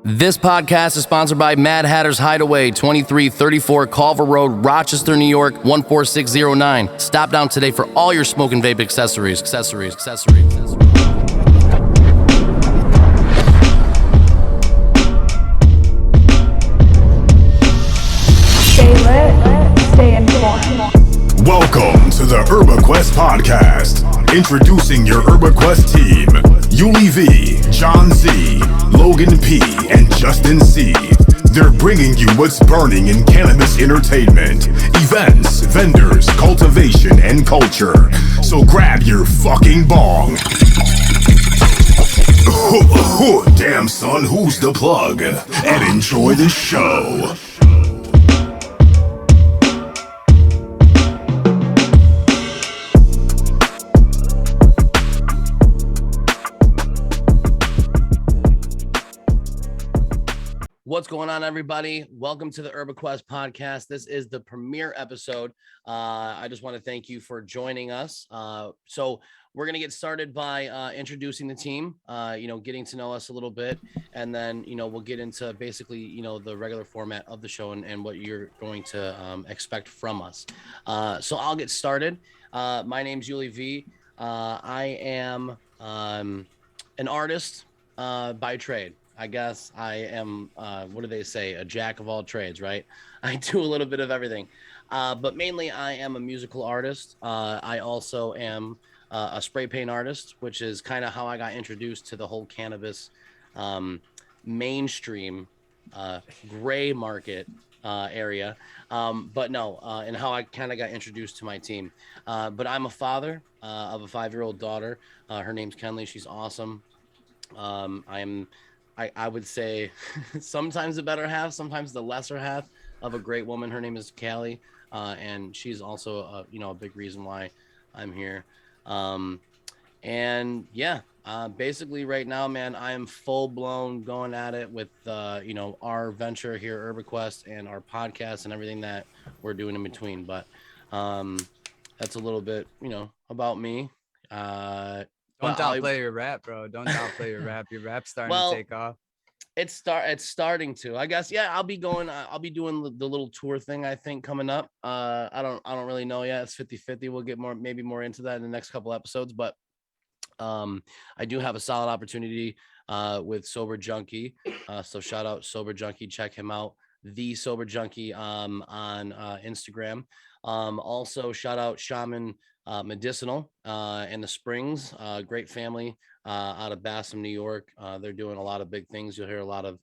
This podcast is sponsored by Mad Hatter's Hideaway, 2334 Culver Road, Rochester, New York, 14609. Stop down today for all your smoke and vape accessories. Stay lit, stay informed. Welcome to the ErbaQuest Podcast. Introducing your ErbaQuest team, Yuli V, John Z, Logan P, and Justin C. They're bringing you what's burning in cannabis entertainment, events, vendors, cultivation, and culture. So grab your fucking bong. Damn son, who's the plug? And enjoy the show. What's going on, everybody? Welcome to the ErbaQuest Podcast. This is the premiere episode. I just want to thank you for joining us. So we're going to get started by introducing the team, getting to know us a little bit. And then, we'll get into basically, the regular format of the show and what you're going to expect from us. So I'll get started. My name's Yuli V. I am an artist by trade. I guess I am, what do they say? A jack of all trades, right? I do a little bit of everything. But mainly I am a musical artist. I also am a spray paint artist, which is kind of how I got introduced to the whole cannabis mainstream gray market area. But no, and how I kind of got introduced to my team. But I'm a father of a 5-year-old daughter. Her name's Kenley. She's awesome. I would say sometimes the better half, sometimes the lesser half of a great woman. Her name is Callie, and she's also, a big reason why I'm here. Basically right now, man, I am full blown going at it with, our venture here, ErbaQuest, and our podcast and everything that we're doing in between. But that's a little bit, about me. Don't downplay your rap, bro. Don't downplay your rap. Your rap's starting to take off. It's starting to. I guess. Yeah, I'll be doing the little tour thing, I think, coming up. I don't really know yet. It's 50-50. We'll get maybe more into that in the next couple episodes. But I do have a solid opportunity with Sober Junkie. So shout out Sober Junkie. Check him out. The Sober Junkie on Instagram. Also shout out Shaman Medicinal in the Springs, great family out of Bassam, New York. They're doing a lot of big things. You'll hear a lot of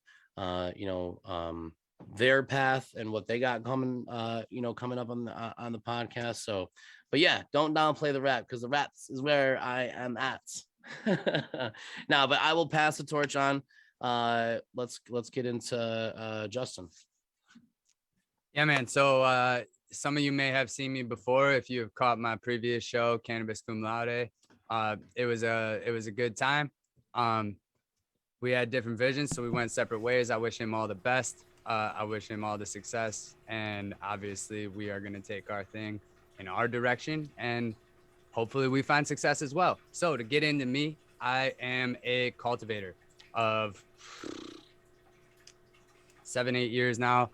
their path and what they got coming up on the podcast. So, but yeah, don't downplay the rap, because the rap is where I am at. Now, but I will pass the torch on. Let's get into Justin. Yeah, man. So some of you may have seen me before if you have caught my previous show, Cannabis Cum Laude. It was a good time. We had different visions, so we went separate ways. I wish him all the best. I wish him all the success, and obviously we are going to take our thing in our direction, and hopefully we find success as well. So to get into me, I am a cultivator of 7-8 years now.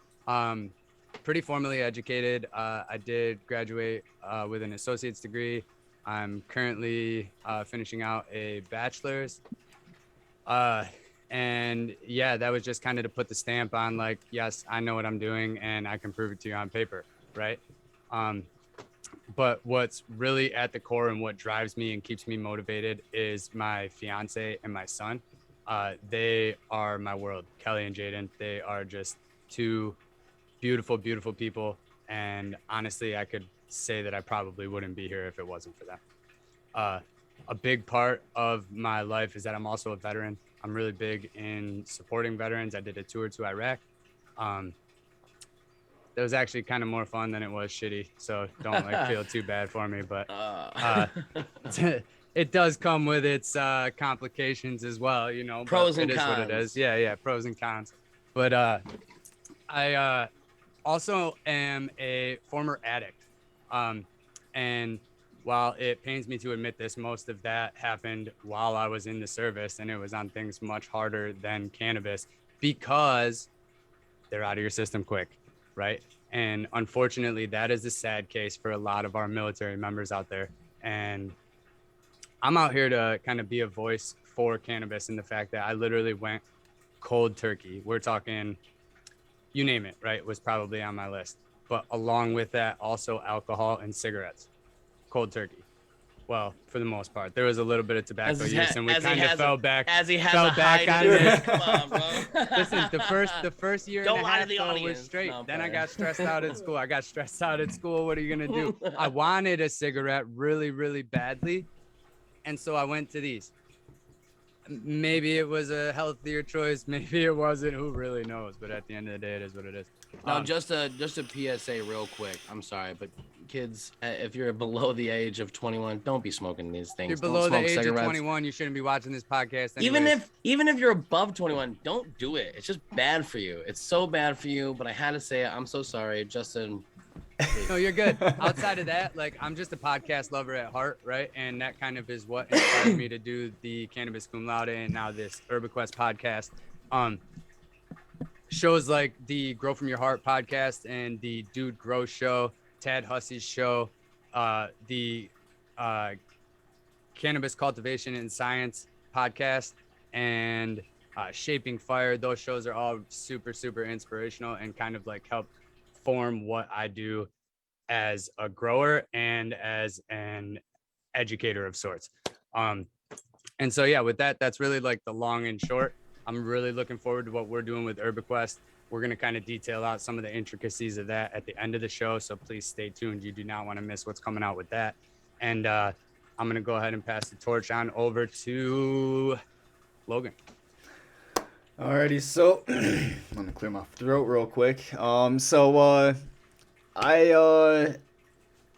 Pretty formally educated. I did graduate with an associate's degree. I'm currently finishing out a bachelor's. And yeah, that was just kind of to put the stamp on, like, yes, I know what I'm doing and I can prove it to you on paper, right? But what's really at the core and what drives me and keeps me motivated is my fiance and my son. They are my world, Kelly and Jaden. They are just two beautiful, beautiful people. And honestly, I could say that I probably wouldn't be here if it wasn't for them. A big part of my life is that I'm also a veteran. I'm really big in supporting veterans. I did a tour to Iraq. That was actually kind of more fun than it was shitty. So don't feel too bad for me, but it does come with its complications as well, Pros and it cons. Is what it is. Yeah, pros and cons. But I also am a former addict. And while it pains me to admit this, most of that happened while I was in the service, and it was on things much harder than cannabis. because they're out of your system quick, right? And unfortunately, that is a sad case for a lot of our military members out there. And I'm out here to kind of be a voice for cannabis in the fact that I literally went cold turkey. We're talking, you name it, right? Was probably on my list. But along with that, also alcohol and cigarettes, cold turkey. Well, for the most part, there was a little bit of tobacco use, and we kind of fell back. As he has fell a back hide on in it. it. Come on, bro. Listen, the first year Don't and a lie to half the though, was audience. straight. No, I'm Then I playing. got stressed out at school. What are you gonna do? I wanted a cigarette really, really badly, and so I went to these. Maybe it was a healthier choice. Maybe it wasn't. Who really knows? But at the end of the day, it is what it is. Now, just a PSA real quick. I'm sorry, but kids, if you're below the age of 21, don't be smoking these things. You're Don't below the smoke age cigarettes. of 21. You shouldn't be watching this podcast. Even anyways. if you're above 21, don't do it. It's just bad for you. It's so bad for you. But I had to say it. I'm so sorry, Justin. No, you're good. Outside of that, like, I'm just a podcast lover at heart, right? And that kind of is what inspired me to do the Cannabis Cum Laude and now this ErbaQuest podcast. Shows like the Grow From Your Heart podcast and the Dude Grow show, Tad Hussey's show, the Cannabis Cultivation and Science podcast, and Shaping Fire. Those shows are all super, super inspirational and kind of like help form what I do as a grower and as an educator of sorts. And so, yeah, with that, that's really like the long and short. I'm really looking forward to what we're doing with ErbaQuest. We're going to kind of detail out some of the intricacies of that at the end of the show. So please stay tuned. You do not want to miss what's coming out with that. And I'm going to go ahead and pass the torch on over to Logan. Alrighty, so I'm gonna clear my throat real quick. A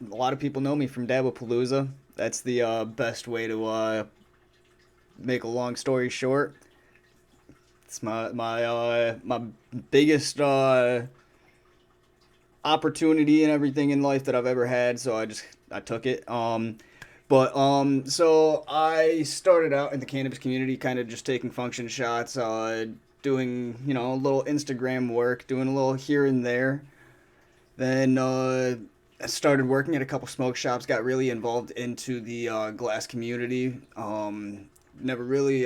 lot of people know me from Dabbapalooza. That's the best way to make a long story short. It's my biggest opportunity and everything in life that I've ever had, so I took it. So I started out in the cannabis community, kind of just taking function shots, doing, a little Instagram work, doing a little here and there. Then I started working at a couple smoke shops, got really involved into the glass community. Never really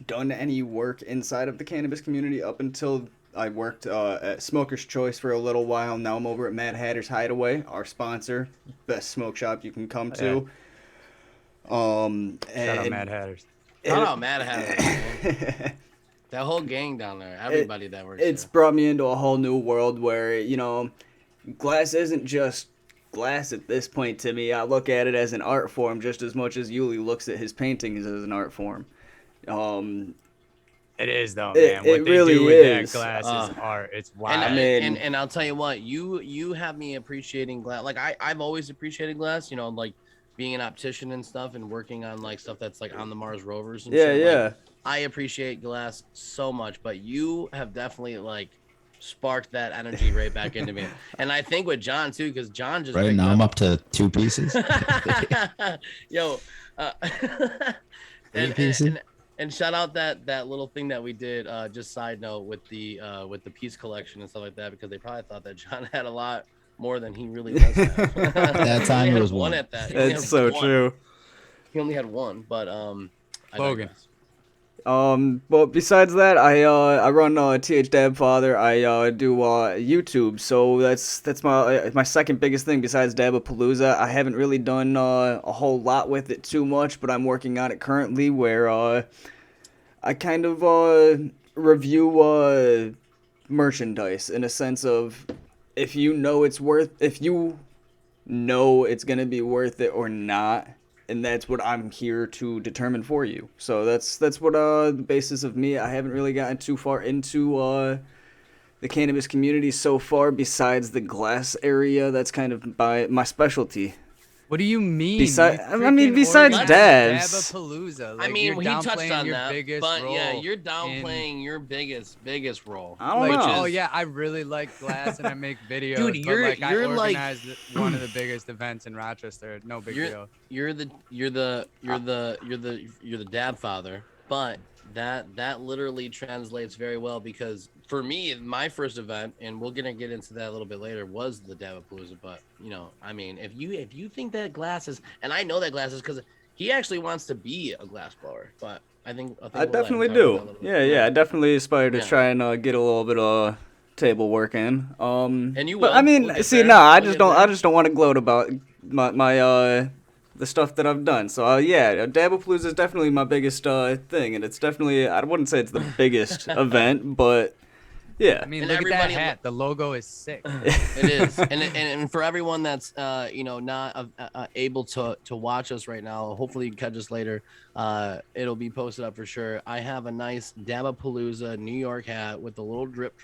done any work inside of the cannabis community up until I worked at Smoker's Choice for a little while. Now I'm over at Mad Hatter's Hideaway, our sponsor, best smoke shop you can come to. Shout out Mad Hatters. Shout out Mad Hatter. That whole gang down there, everybody that works It's there. brought me into a whole new world where, glass isn't just glass at this point to me. I look at it as an art form just as much as Yuli looks at his paintings as an art form. It is though, man. What they really do with is. that glass is art. It's wild. And I'll tell you what, you have me appreciating glass. Like I've always appreciated glass, like being an optician and stuff and working on like stuff that's like on the Mars rovers and shit. Yeah. Like, I appreciate glass so much, but you have definitely like sparked that energy right back into me. And I think with John too, because John just right now I'm up to 2 pieces. Yo, and shout out that little thing that we did. Just side note with the piece collection and stuff like that, because they probably thought that John had a lot more than he really does have. That time it was one. At that. He only That's had so one. true. He only had one, but I Logan. digress. Well, besides that, I run TH Dab Father. I do YouTube, so that's my second biggest thing besides Dabbapalooza. I haven't really done a whole lot with it too much, but I'm working on it currently, where I kind of review merchandise in a sense of if you know it's gonna be worth it or not. And that's what I'm here to determine for you. So that's what the basis of me. I haven't really gotten too far into the cannabis community so far, besides the glass area. That's kind of my specialty. What do you mean? Besides organized dabs. Dabbapalooza. I mean, you're he touched downplaying on your that, biggest but yeah, role you're downplaying your biggest role. I don't know. Oh yeah, I really like glass and I make videos. Dude, but I you're like- organized one of the biggest events in Rochester. No big deal. You're the dab father, but That literally translates very well, because for me, my first event, and we're gonna get into that a little bit later, was the Dabapalooza. But I mean, if you think that glass is, and I know that glass is because he actually wants to be a glass blower, but I I we'll let him definitely talk about that a do. little bit. Yeah. I definitely aspire to Yeah. try and get a little bit of table work in. And you But will. I mean, We'll get see, there. no, I We'll just get don't. there. I just don't want to gloat about my the stuff that I've done. So yeah, Dabapalooza is definitely my biggest thing, and it's definitely, I wouldn't say it's the biggest event, but yeah. I mean, And look at that everybody hat. The logo is sick. It is, and for everyone that's not able to watch us right now, hopefully you can catch us later. It'll be posted up for sure. I have a nice Dabapalooza New York hat with a little drip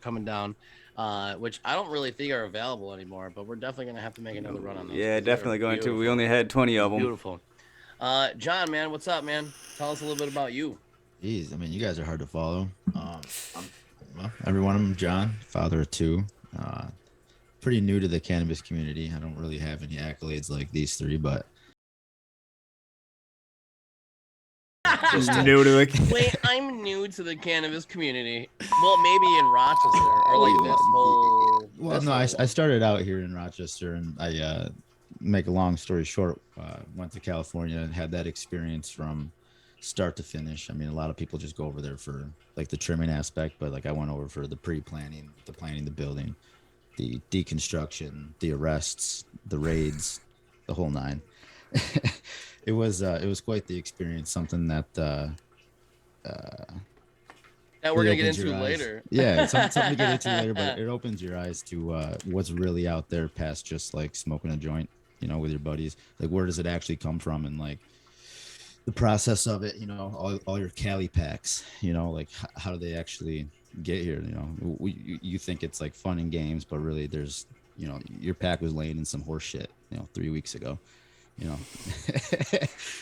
coming down, which I don't really think are available anymore, but we're definitely gonna have to make another run on those. Yeah, 'cause those are definitely going to. We beautiful. only had 20 of them. Beautiful. John, man, what's up, man? Tell us a little bit about you. Jeez, I mean, you guys are hard to follow. Well, everyone, I'm John, father of two. Pretty new to the cannabis community. I don't really have any accolades like these three, but New to it. Wait, I'm new to the cannabis community. Well, maybe in Rochester or like this whole. well, this no, I whole- started out here in Rochester, and I make a long story short, went to California and had that experience from start to finish. I mean, a lot of people just go over there for like the trimming aspect, but like I went over for the pre-planning, the planning, the building, the deconstruction, the arrests, the raids, the whole nine. It was quite the experience. Something that that we're gonna really get opens into your eyes. later. Yeah, it's something to get into later, but it opens your eyes to what's really out there past just like smoking a joint, with your buddies. Like, where does it actually come from, and like the process of it, all your Cali packs, like how do they actually get here? You think it's like fun and games, but really there's, your pack was laying in some horse shit, 3 weeks ago.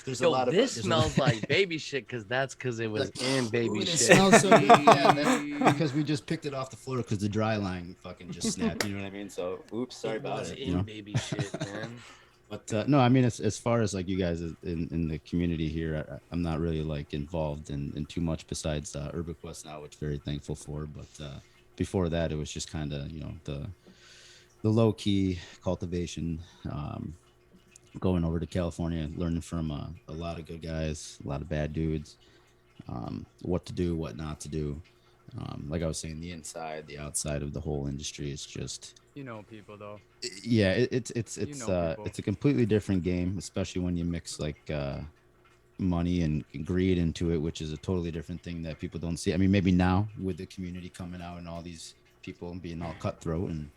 There's Yo, a lot of this smells like baby shit because it was in baby It shit. smells so good. Yeah, because we just picked it off the floor because the dry line fucking just snapped. You know what I mean? So, oops, sorry It about was it. in baby shit, man. But no, I mean, as far as like you guys in the community here, I'm not really like involved in too much besides ErbaQuest now, which very thankful for. But before that, it was just kind of the low key cultivation. Going over to California, learning from a lot of good guys, a lot of bad dudes, what to do, what not to do. Like I was saying, the inside, the outside of the whole industry is just. People though. Yeah, it's people. it's a completely different game, especially when you mix like money and greed into it, which is a totally different thing that people don't see. I mean, maybe now with the community coming out and all these people being all cutthroat and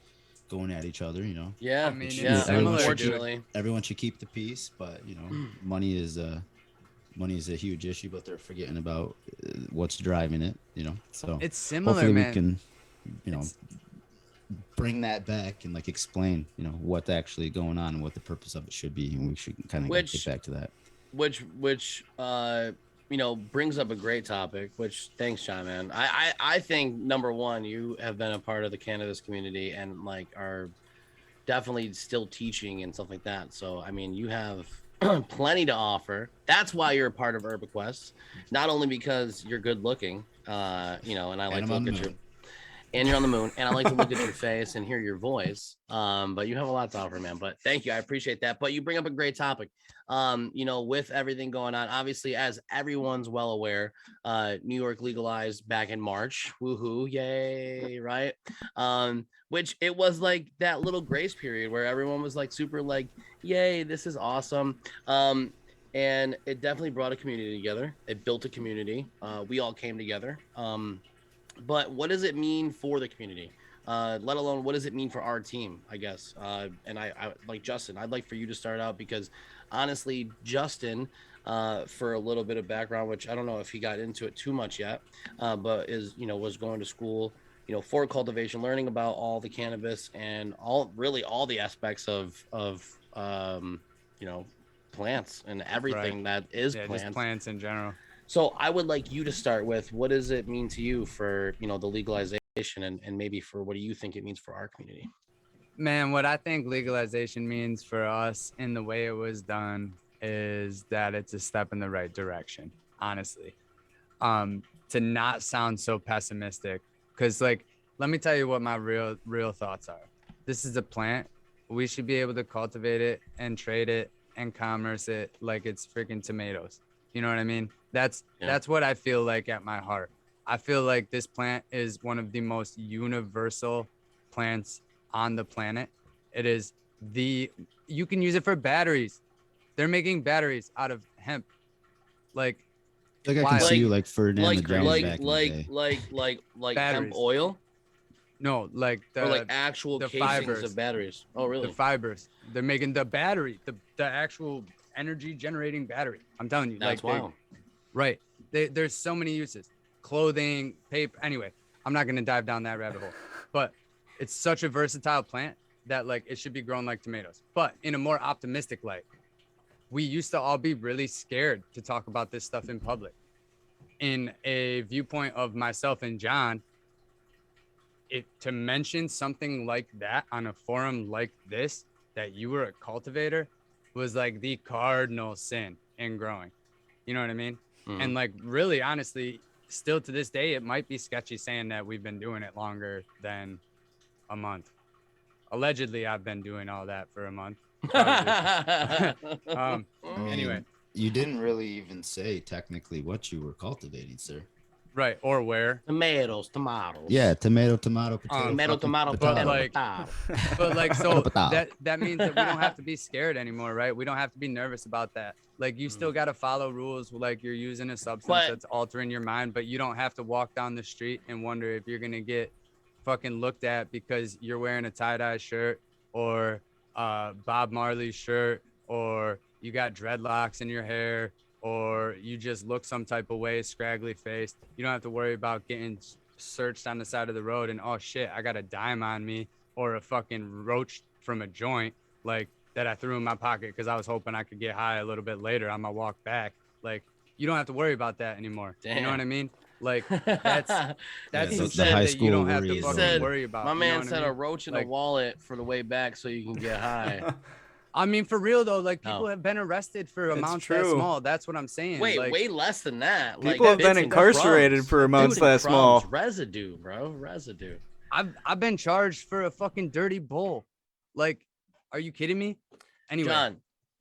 going at each other, Yeah, I mean, it's yeah. similar, Unfortunately, everyone should keep the peace, but money is a huge issue, but they're forgetting about what's driving it, so It's similar, hopefully man. we can bring that back and like explain what's actually going on and what the purpose of it should be, and we should kind of get back to that. which brings up a great topic. Which, thanks, John, man. I think number one, you have been a part of the cannabis community and like are definitely still teaching and stuff like that. So I mean, you have plenty to offer. That's why you're a part of ErbaQuest, not only because you're good looking, and I like to look at your. And you're on the moon, and I like to look at your face and hear your voice. But you have a lot to offer, man. But thank you, I appreciate that. But you bring up a great topic. With everything going on, obviously, as everyone's well aware, New York legalized back in March. Woohoo, yay, right? Which it was like that little grace period where everyone was like super like, yay, this is awesome. And it definitely brought a community together. It built a community. We all came together. But what does it mean for the community? Let alone what does it mean for our team, I guess. And I like Justin, I'd like for you to start out because honestly, Justin, for a little bit of background, which I don't know if he got into it too much yet, but was going to school, for cultivation, learning about all the cannabis and all the aspects of plants and everything that is plants. Just plants in general. So I would like you to start with what does it mean to you for, the legalization and maybe for what do you think it means for our community? Man, what I think legalization means for us in the way it was done is that it's a step in the right direction, honestly. to not sound so pessimistic. Because, like, let me tell you what my real thoughts are. This is a plant. We should be able to cultivate it and trade it and commerce it like it's freaking tomatoes. You know what I mean? That's what I feel like at my heart. I feel like this plant is one of the most universal plants on the planet. It is you can use it for batteries. They're making batteries out of hemp. Like I can see you like Ferdinand like the Jones back in the day. like Batteries. hemp oil No, like or like actual the casings fibers. of batteries. Oh, really? The fibers. They're making the battery, the actual energy generating battery. I'm telling you. That's like, wild. Right. There's so many uses. Clothing, paper. Anyway, I'm not going to dive down that rabbit hole. But it's such a versatile plant that like it should be grown like tomatoes. But in a more optimistic light, we used to all be really scared to talk about this stuff in public. In a viewpoint of myself and John, to mention something like that on a forum like this, that you were a cultivator, was like the cardinal sin in growing. You know what I mean? Mhm. And like really honestly, still to this day, it might be sketchy saying that we've been doing it longer than a month. Allegedly, I've been doing all that for a month. Anyway, You didn't really even say technically what you were cultivating, sir. right, or where. Tomatoes. Yeah, tomato, potato, Tomato, potato. but like- potato. But like, so Potato. that means that we don't have to be scared anymore, right? We don't have to be nervous about that. Like you still got to follow rules, like you're using a substance But- that's altering your mind, but you don't have to walk down the street and wonder if you're gonna get fucking looked at because you're wearing a tie-dye shirt or Bob Marley's shirt, or you got dreadlocks in your hair, or you just look some type of way, scraggly faced. You don't have to worry about getting searched on the side of the road and, oh shit, I got a dime on me or a fucking roach from a joint like that I threw in my pocket because I was hoping I could get high a little bit later on my walk back. Like you don't have to worry about that anymore. You know Damn. what I mean? Like that's Yeah, some the shit high that you don't school have to worry fucking said- worry about. My you know man what I said mean? a roach in a Like- wallet for the way back so you can get high. I mean, for real though, like people No. have been arrested for It's amounts that true. small. That's what I'm saying. Wait, like, way less than that. People have bits been and incarcerated crumbs. for amounts Bits and that small. crumbs. Residue, bro. Residue. I've been charged for a fucking dirty bowl. Like, are you kidding me? Anyway,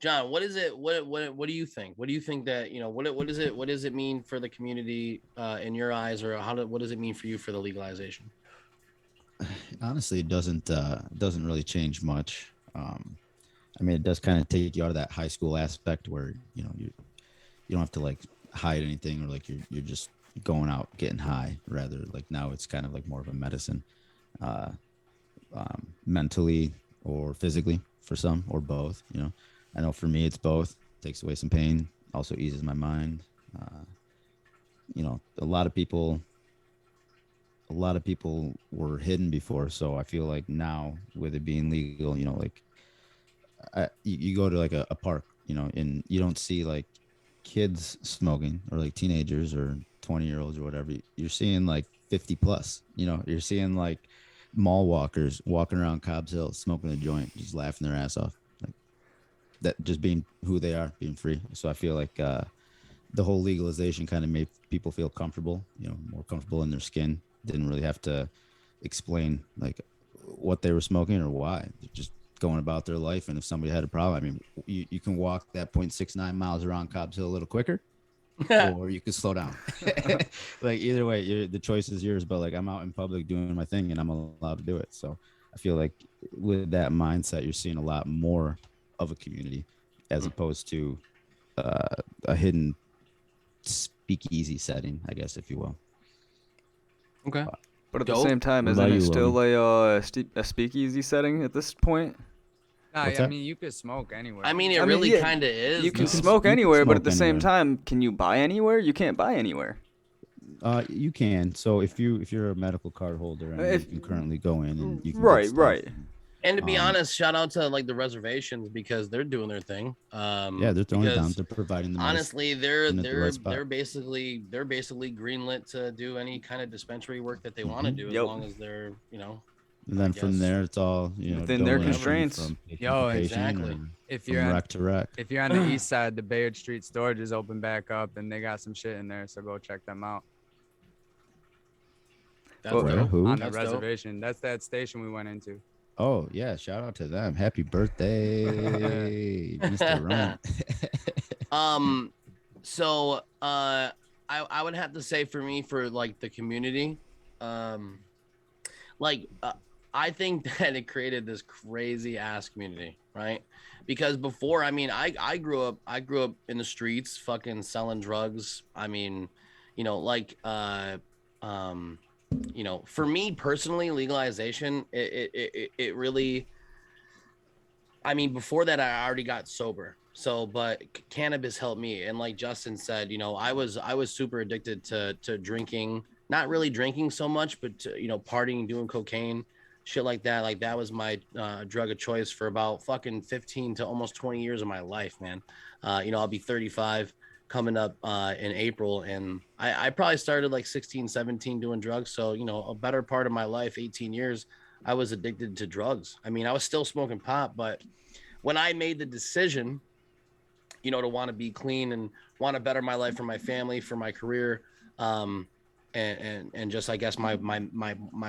John, what is it? What do you think? What do you think that what does it mean for the community in your eyes, or what does it mean for you for the legalization? Honestly, it doesn't really change much. I mean, it does kind of take you out of that high school aspect where you don't have to like hide anything, or like you're just going out getting high. Rather, like now it's kind of like more of a medicine, mentally or physically for some, or both. I know for me it's both. Takes away some pain, also eases my mind. A lot of people were hidden before, so I feel like now with it being legal, you go to like a park, and you don't see like kids smoking or like teenagers or 20-year-olds or whatever. You're seeing like 50 plus, you're seeing like mall walkers walking around Cobb's Hill smoking a joint, just laughing their ass off, like that, just being who they are, being free. So I feel like the whole legalization kind of made people feel comfortable, more comfortable in their skin. Didn't really have to explain like what they were smoking or why. They're just going about their life. And if somebody had a problem, I mean, you can walk that 0.69 miles around Cobb's Hill a little quicker, or you can slow down. Like either way, the choice is yours. But like I'm out in public doing my thing, and I'm allowed to do it. So I feel like with that mindset, you're seeing a lot more of a community as opposed to a hidden speakeasy setting, I guess, if you will. Okay. But at the Dope. same time, What isn't about it you, still a speakeasy setting at this point? nah, What's I that? mean, you could smoke anywhere. I mean, it I mean, really yeah, kind of is. You can though. smoke you can anywhere, but at smoke the same anywhere. time, can you buy anywhere? You can't buy anywhere. You can. So if you're a medical card holder, and If- you can currently go in and you can Right, get stuff. right. And to be Um, honest, shout out to like the reservations because they're doing their thing. Yeah, they're throwing it down. because They're providing the medicine. honestly, they're in at the right spot. they're basically greenlit to do any kind of dispensary work that they want to Mhm. do as Yep. long as they're And then from guess. there, it's all Within their donation constraints. From patient Yo, to patient exactly. or If from you're on, wreck to wreck. if you're on the east side, the Bayard Street storage is open back up, and they got some shit in there, so go check them out That's Well, dope. who? on the That's dope. reservation. That's that station we went into. Oh yeah, shout out to them. Happy birthday, Mr. Run. So I would have to say for me, for like the community, like I think that it created this crazy ass community, right? Because before, I mean, I grew up in the streets fucking selling drugs. I mean, like for me personally, legalization, it really, I mean, before that, I already got sober. So, but cannabis helped me. And like Justin said, I was super addicted to drinking, not really drinking so much, but to, partying, doing cocaine, shit like that. Like that was my drug of choice for about fucking 15 to almost 20 years of my life, man. I'll be 35 coming up in April. And I probably started like 16, 17 doing drugs. So, a better part of my life, 18 years, I was addicted to drugs. I mean, I was still smoking pot, but when I made the decision, to want to be clean and want to better my life for my family, for my career, and just, I guess, my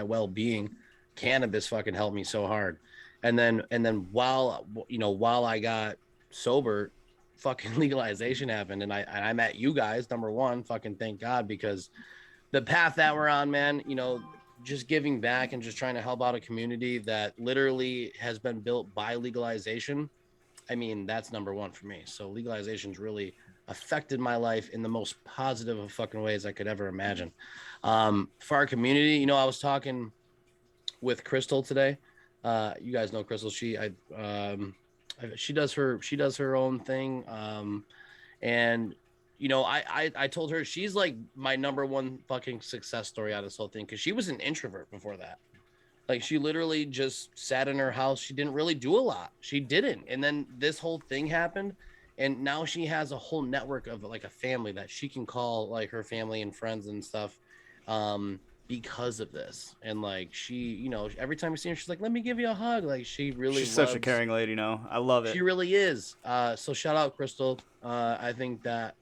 well-being, cannabis fucking helped me so hard. And then while I got sober, fucking legalization happened, and I met you guys, number one, fucking thank God, because the path that we're on, man, just giving back and just trying to help out a community that literally has been built by legalization. I mean, that's number one for me. So legalization's really affected my life in the most positive of fucking ways I could ever imagine. For our community, I was talking with Crystal today. You guys know Crystal. She does her own thing. And I told her she's like my number one fucking success story out of this whole thing, because she was an introvert before that. Like, she literally just sat in her house. She didn't really do a lot. She didn't. And then this whole thing happened, and now she has a whole network of like a family that she can call like her family and friends and stuff, because of this. And like, she, every time we see her, she's like, let me give you a hug. Like, she's such a caring lady. I love it. She really is. So shout out Crystal. I think that,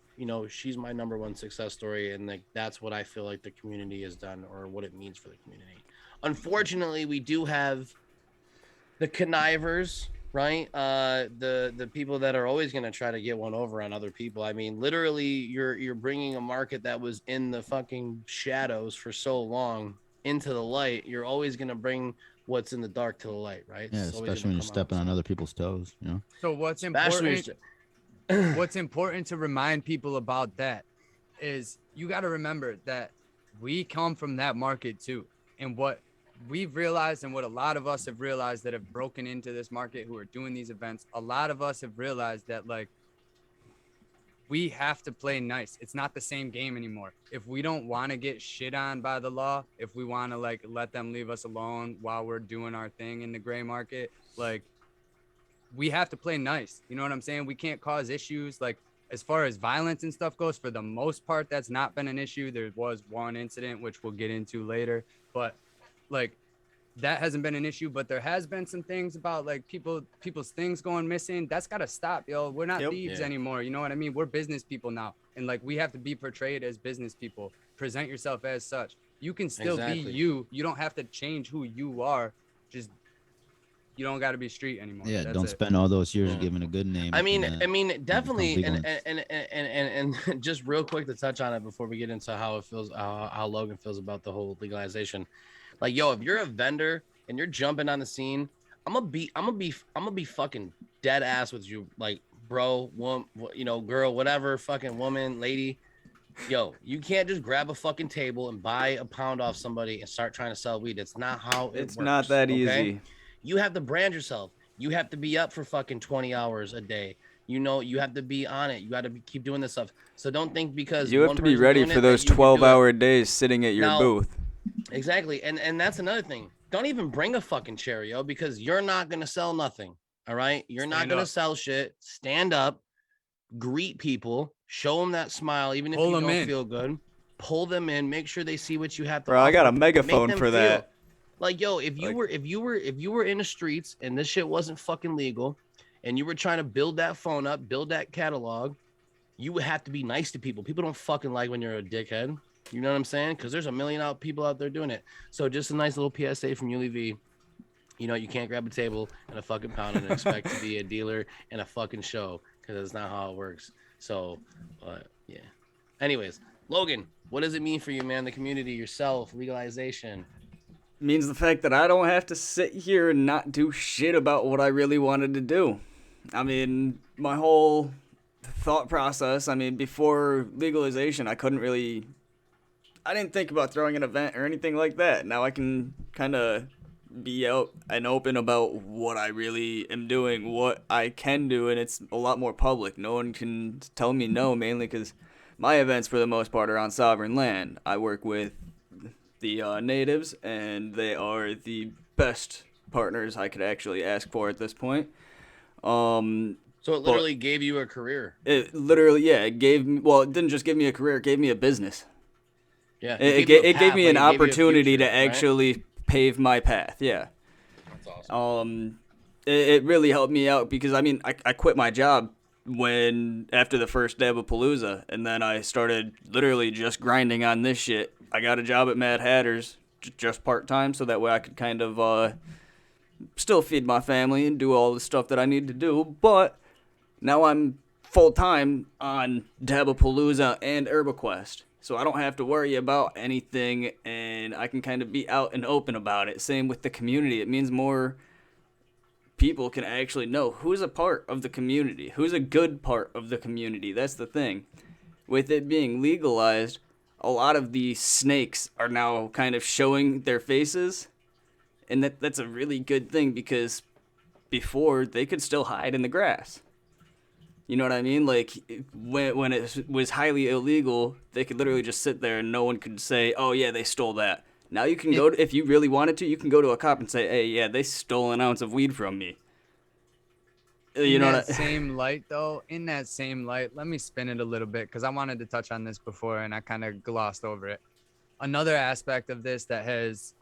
she's my number one success story, and like that's what I feel like the community has done, or what it means for the community. Unfortunately, we do have the connivers, right? The people that are always going to try to get one over on other people. I mean, literally, you're bringing a market that was in the fucking shadows for so long into the light. You're always going to bring what's in the dark to the light, right? Yeah, especially when you're stepping on other people's toes, So what's important to remind people about that is you got to remember that we come from that market too. And what we've realized, and what a lot of us have realized that have broken into this market, who are doing these events, a lot of us have realized that like we have to play nice. It's not the same game anymore. If we don't want to get shit on by the law, if we want to like let them leave us alone while we're doing our thing in the gray market, like we have to play nice. You know what I'm saying? We can't cause issues. Like, as far as violence and stuff goes, for the most part, that's not been an issue. There was one incident, which we'll get into later, but like that hasn't been an issue. But there has been some things about like people's things going missing. That's got to stop, yo. We're not thieves anymore. You know what I mean? We're business people now. And like, we have to be portrayed as business people. Present yourself as such. You can still be you. You don't have to change who you are. Just, you don't got to be street anymore. Yeah, That's don't spend all those years giving a good name. I mean, definitely, and just real quick to touch on it before we get into how it feels, how Logan feels about the whole legalization. Like, yo, if you're a vendor and you're jumping on the scene, I'm gonna be fucking dead ass with you, like, bro, girl, whatever, fucking woman, lady. Yo, you can't just grab a fucking table and buy a pound off somebody and start trying to sell weed. It's not how it works. Not that easy. You have to brand yourself. You have to be up for fucking 20 hours a day. You have to be on it. You got to keep doing this stuff. So don't think because you have to be ready for those 12-hour days sitting at your booth. Exactly. And that's another thing. Don't even bring a fucking chair, yo, because you're not going to sell nothing. All right. You're not going to sell shit. Stand up, greet people, show them that smile, even if you don't feel good. Pull them in. Make sure they see what you have to Bro, offer. I got a megaphone for that. Like, yo, if you were in the streets and this shit wasn't fucking legal, and you were trying to build that phone up, build that catalog, you would have to be nice to people. People don't fucking like when you're a dickhead. You know what I'm saying? Because there's a million people out there doing it. So just a nice little PSA from ULV. You know, you can't grab a table and a fucking pound and expect to be a dealer in a fucking show, because that's not how it works. So, yeah. Anyways, Logan, what does it mean for you, man? The community, yourself, legalization. Means the fact that I don't have to sit here and not do shit about what I really wanted to do. I mean, my whole thought process, I mean, before legalization, I didn't think about throwing an event or anything like that. Now I can kind of be out and open about what I really am doing, what I can do, and it's a lot more public. No one can tell me no, mainly because my events, for the most part, are on sovereign land. I work with the natives, and they are the best partners I could actually ask for at this point. So it literally gave you a career. It literally, yeah, it didn't just give me a career, it gave me a business. Yeah. It gave me an opportunity to actually pave my path, yeah. That's awesome. It really helped me out because, I mean, I quit my job after the first Dabapalooza, and then I started literally just grinding on this shit. I got a job at Mad Hatter's just part-time, so that way I could kind of still feed my family and do all the stuff that I need to do, but now I'm full-time on Dabapalooza and ErbaQuest, so I don't have to worry about anything, and I can kind of be out and open about it. Same with the community. It means more people can actually know who's a part of the community, who's a good part of the community. That's the thing. With it being legalized, a lot of the snakes are now kind of showing their faces, and that's a really good thing, because before they could still hide in the grass. You know what I mean? Like, when it was highly illegal, they could literally just sit there and no one could say, oh yeah, they stole that. Now you can if you really wanted to, you can go to a cop and say, hey, yeah, they stole an ounce of weed from me. In that same light, let me spin it a little bit, because I wanted to touch on this before and I kind of glossed over it. Another aspect of this that has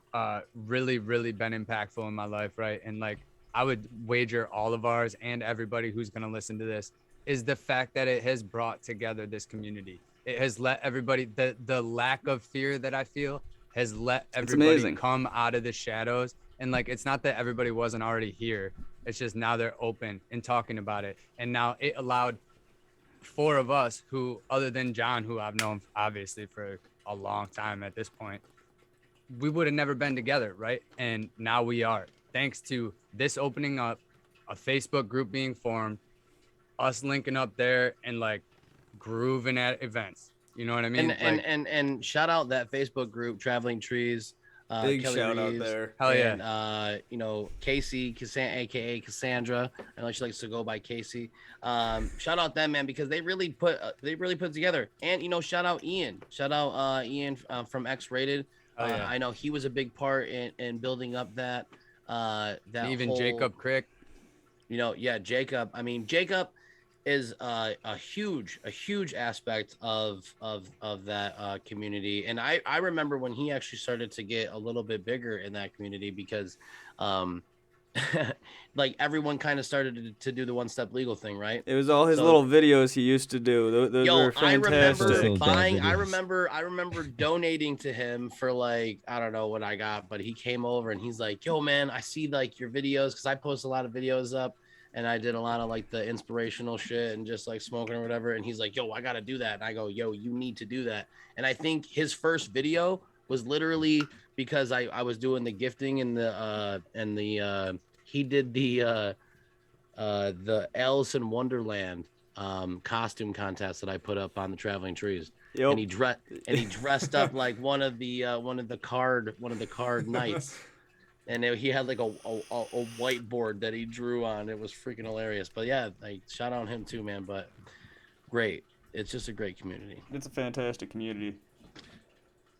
really, really been impactful in my life, right? And like, I would wager all of ours and everybody who's going to listen to this, is the fact that it has brought together this community. It has let everybody, the lack of fear that I feel has let everybody come out of the shadows. And like, it's not that everybody wasn't already here. It's just now they're open and talking about it. And now it allowed 4 of us who, other than John, who I've known obviously for a long time at this point, we would have never been together, right? And now we are, thanks to this opening up, a Facebook group being formed, us linking up there and like grooving at events. You know what I mean? And shout out that Facebook group, Traveling Trees. Big Kelly shout Reeves, out there. Hell yeah. And, you know, Casey, aka Cassandra. I know she likes to go by Casey. Shout out them, man, because they really put together. And, you know, shout out Ian. Shout out Ian from X-Rated. Yeah. I know he was a big part in building up that even Jacob Crick. You know, yeah, Jacob. I mean, Jacob is a huge aspect of that community. And I remember when he actually started to get a little bit bigger in that community, because like everyone kind of started to do the one-step legal thing, right? It was all his little videos he used to do. Those were fantastic. I remember donating to him for like, I don't know what I got, but he came over and he's like, yo man, I see like your videos, because I post a lot of videos up and I did a lot of like the inspirational shit and just like smoking or whatever. And he's like, yo, I got to do that. And I go, yo, you need to do that. And I think his first video was literally because I was doing the gifting and he did the Alice in Wonderland costume contest that I put up on the Traveling Trees. Yep. And he dressed up like one of the card knights. And he had like a whiteboard that he drew on. It was freaking hilarious. But yeah, like shout out him too, man. But great. It's just a great community. It's a fantastic community.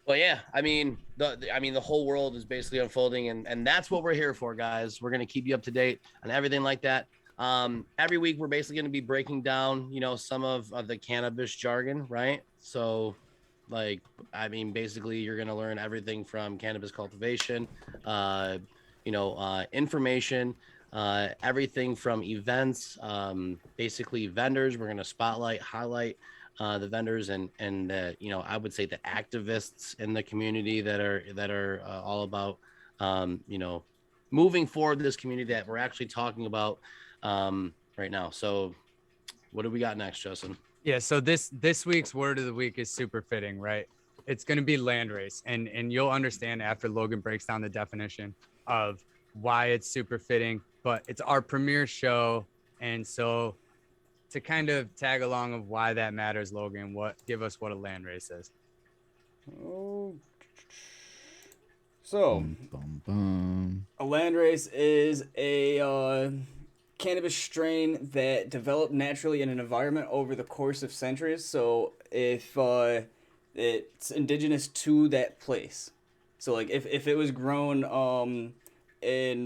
Well, yeah, I mean, the whole world is basically unfolding, and that's what we're here for, guys. We're gonna keep you up to date on everything like that. Every week we're basically gonna be breaking down, you know, some of the cannabis jargon, right? So Like, I mean, basically, you're gonna learn everything from cannabis cultivation, information, everything from events, basically vendors. We're gonna spotlight, highlight the vendors and I would say the activists in the community that are all about moving forward this community that we're actually talking about right now. So what do we got next, Justin? Yeah, so this week's word of the week is super fitting, right? It's going to be landrace, and you'll understand after Logan breaks down the definition of why it's super fitting. But it's our premiere show, and so to kind of tag along of why that matters, Logan, give us what a landrace is. Oh, so a landrace is a cannabis strain that developed naturally in an environment over the course of centuries. So if it's indigenous to that place, so like if it was grown in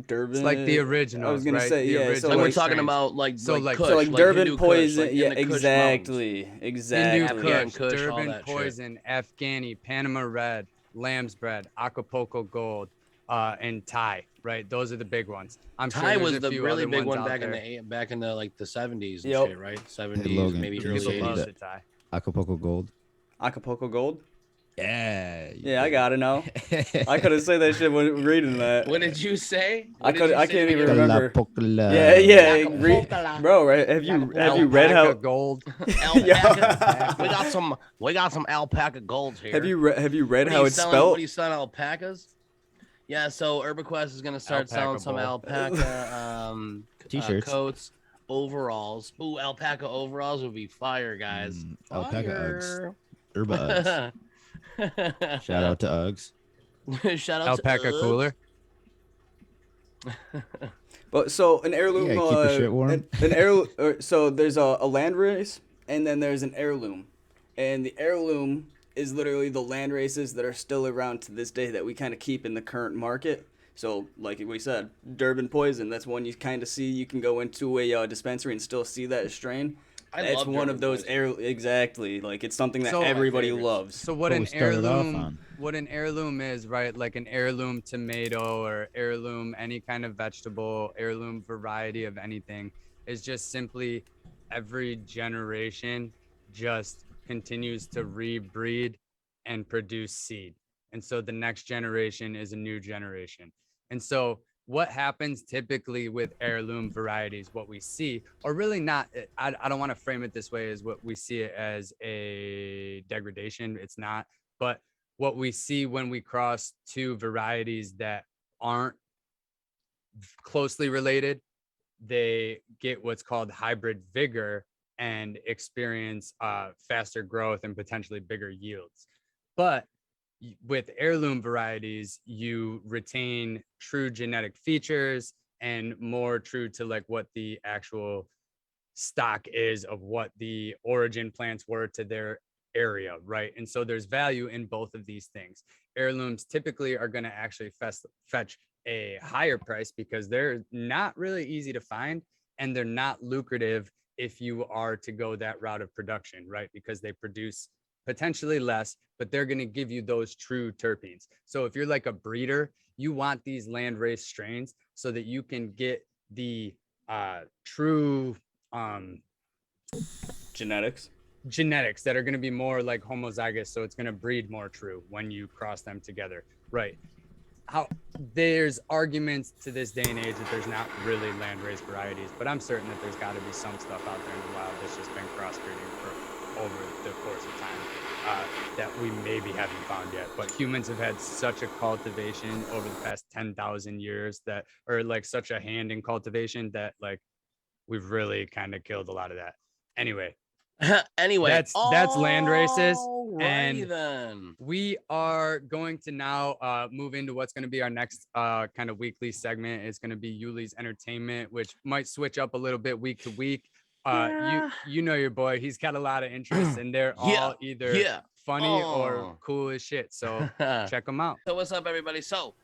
Durban, it's like the original. I was gonna say the original. Like we're strains. talking about like So Kush, Durban Hindu poison, Kush, like in yeah, the Kush exactly. Hindu Afghan Kush, Kush, all Durban that shit. poison, Afghani, Panama red, lamb's bread, Acapulco gold, and Thai. Right, those are the big ones. I'm sure Thai there's was a the few really other big ones one out back in the like the 70s and Yep. shit, right? 70s, Logan, maybe can early you People say love 80s. the Thai. Acapulco Gold. Acapulco Gold. Yeah. I got it now. I couldn't say that shit when reading that. What did you say? I can't even again? remember. Acapulco. Yeah. Acapulco. Bro, right? Have you read Alpaca how? gold? Alpaca. we got some alpaca golds here. Have you read What are how you it's selling? spelled? What are you selling, alpacas? Yeah, so ErbaQuest is gonna start selling some alpaca T-shirts. coats, overalls. Ooh, alpaca overalls would be fire, guys. Alpaca Fire. Uggs. Herba Uggs. Shout out to Uggs. Shout out Alpaca to cooler. But so an heirloom. Yeah, keep your shit warm. An heirloom. So there's a land race, and then there's an heirloom, and the heirloom is literally the land races that are still around to this day that we kind of keep in the current market. So, like we said, Durban poison. That's one you kind of see. You can go into a dispensary and still see that strain. That's love one Durban of those poison. exactly. Like it's something that So- everybody favorites. loves. So what What an we started off heirloom, on. what an heirloom is, right? Like an heirloom tomato or heirloom, any kind of vegetable, heirloom variety of anything is just simply every generation just continues to rebreed and produce seed. And so the next generation is a new generation. And so what happens typically with heirloom varieties, what we see, or really not, I don't want to frame it this way as what we see it as a degradation. It's not, but what we see when we cross two varieties that aren't closely related, they get what's called hybrid vigor and experience faster growth and potentially bigger yields. But with heirloom varieties, you retain true genetic features and more true to like what the actual stock is of what the origin plants were to their area, right? And so there's value in both of these things. Heirlooms typically are going to actually fetch a higher price because they're not really easy to find and they're not lucrative if you are to go that route of production, right? Because they produce potentially less, but they're going to give you those true terpenes. So if you're like a breeder, you want these landrace strains so that you can get the true Genetics. that are going to be more like homozygous. So it's going to breed more true when you cross them together, right? How there's arguments to this day and age that there's not really landrace varieties, but I'm certain that there's got to be some stuff out there in the wild that's just been crossbreeding for over the course of time that we maybe haven't found yet. But humans have had such a cultivation over the past 10,000 years that, or like such a hand in cultivation that like we've really kind of killed a lot of that. Anyway, that's land races. And then we are going to now move into what's going to be our next kind of weekly segment. It's going to be Yuli's Entertainment, which might switch up a little bit week to week. You know your boy, he's got a lot of interests and they're all either funny or cool as shit. So check them out. So what's up, everybody? So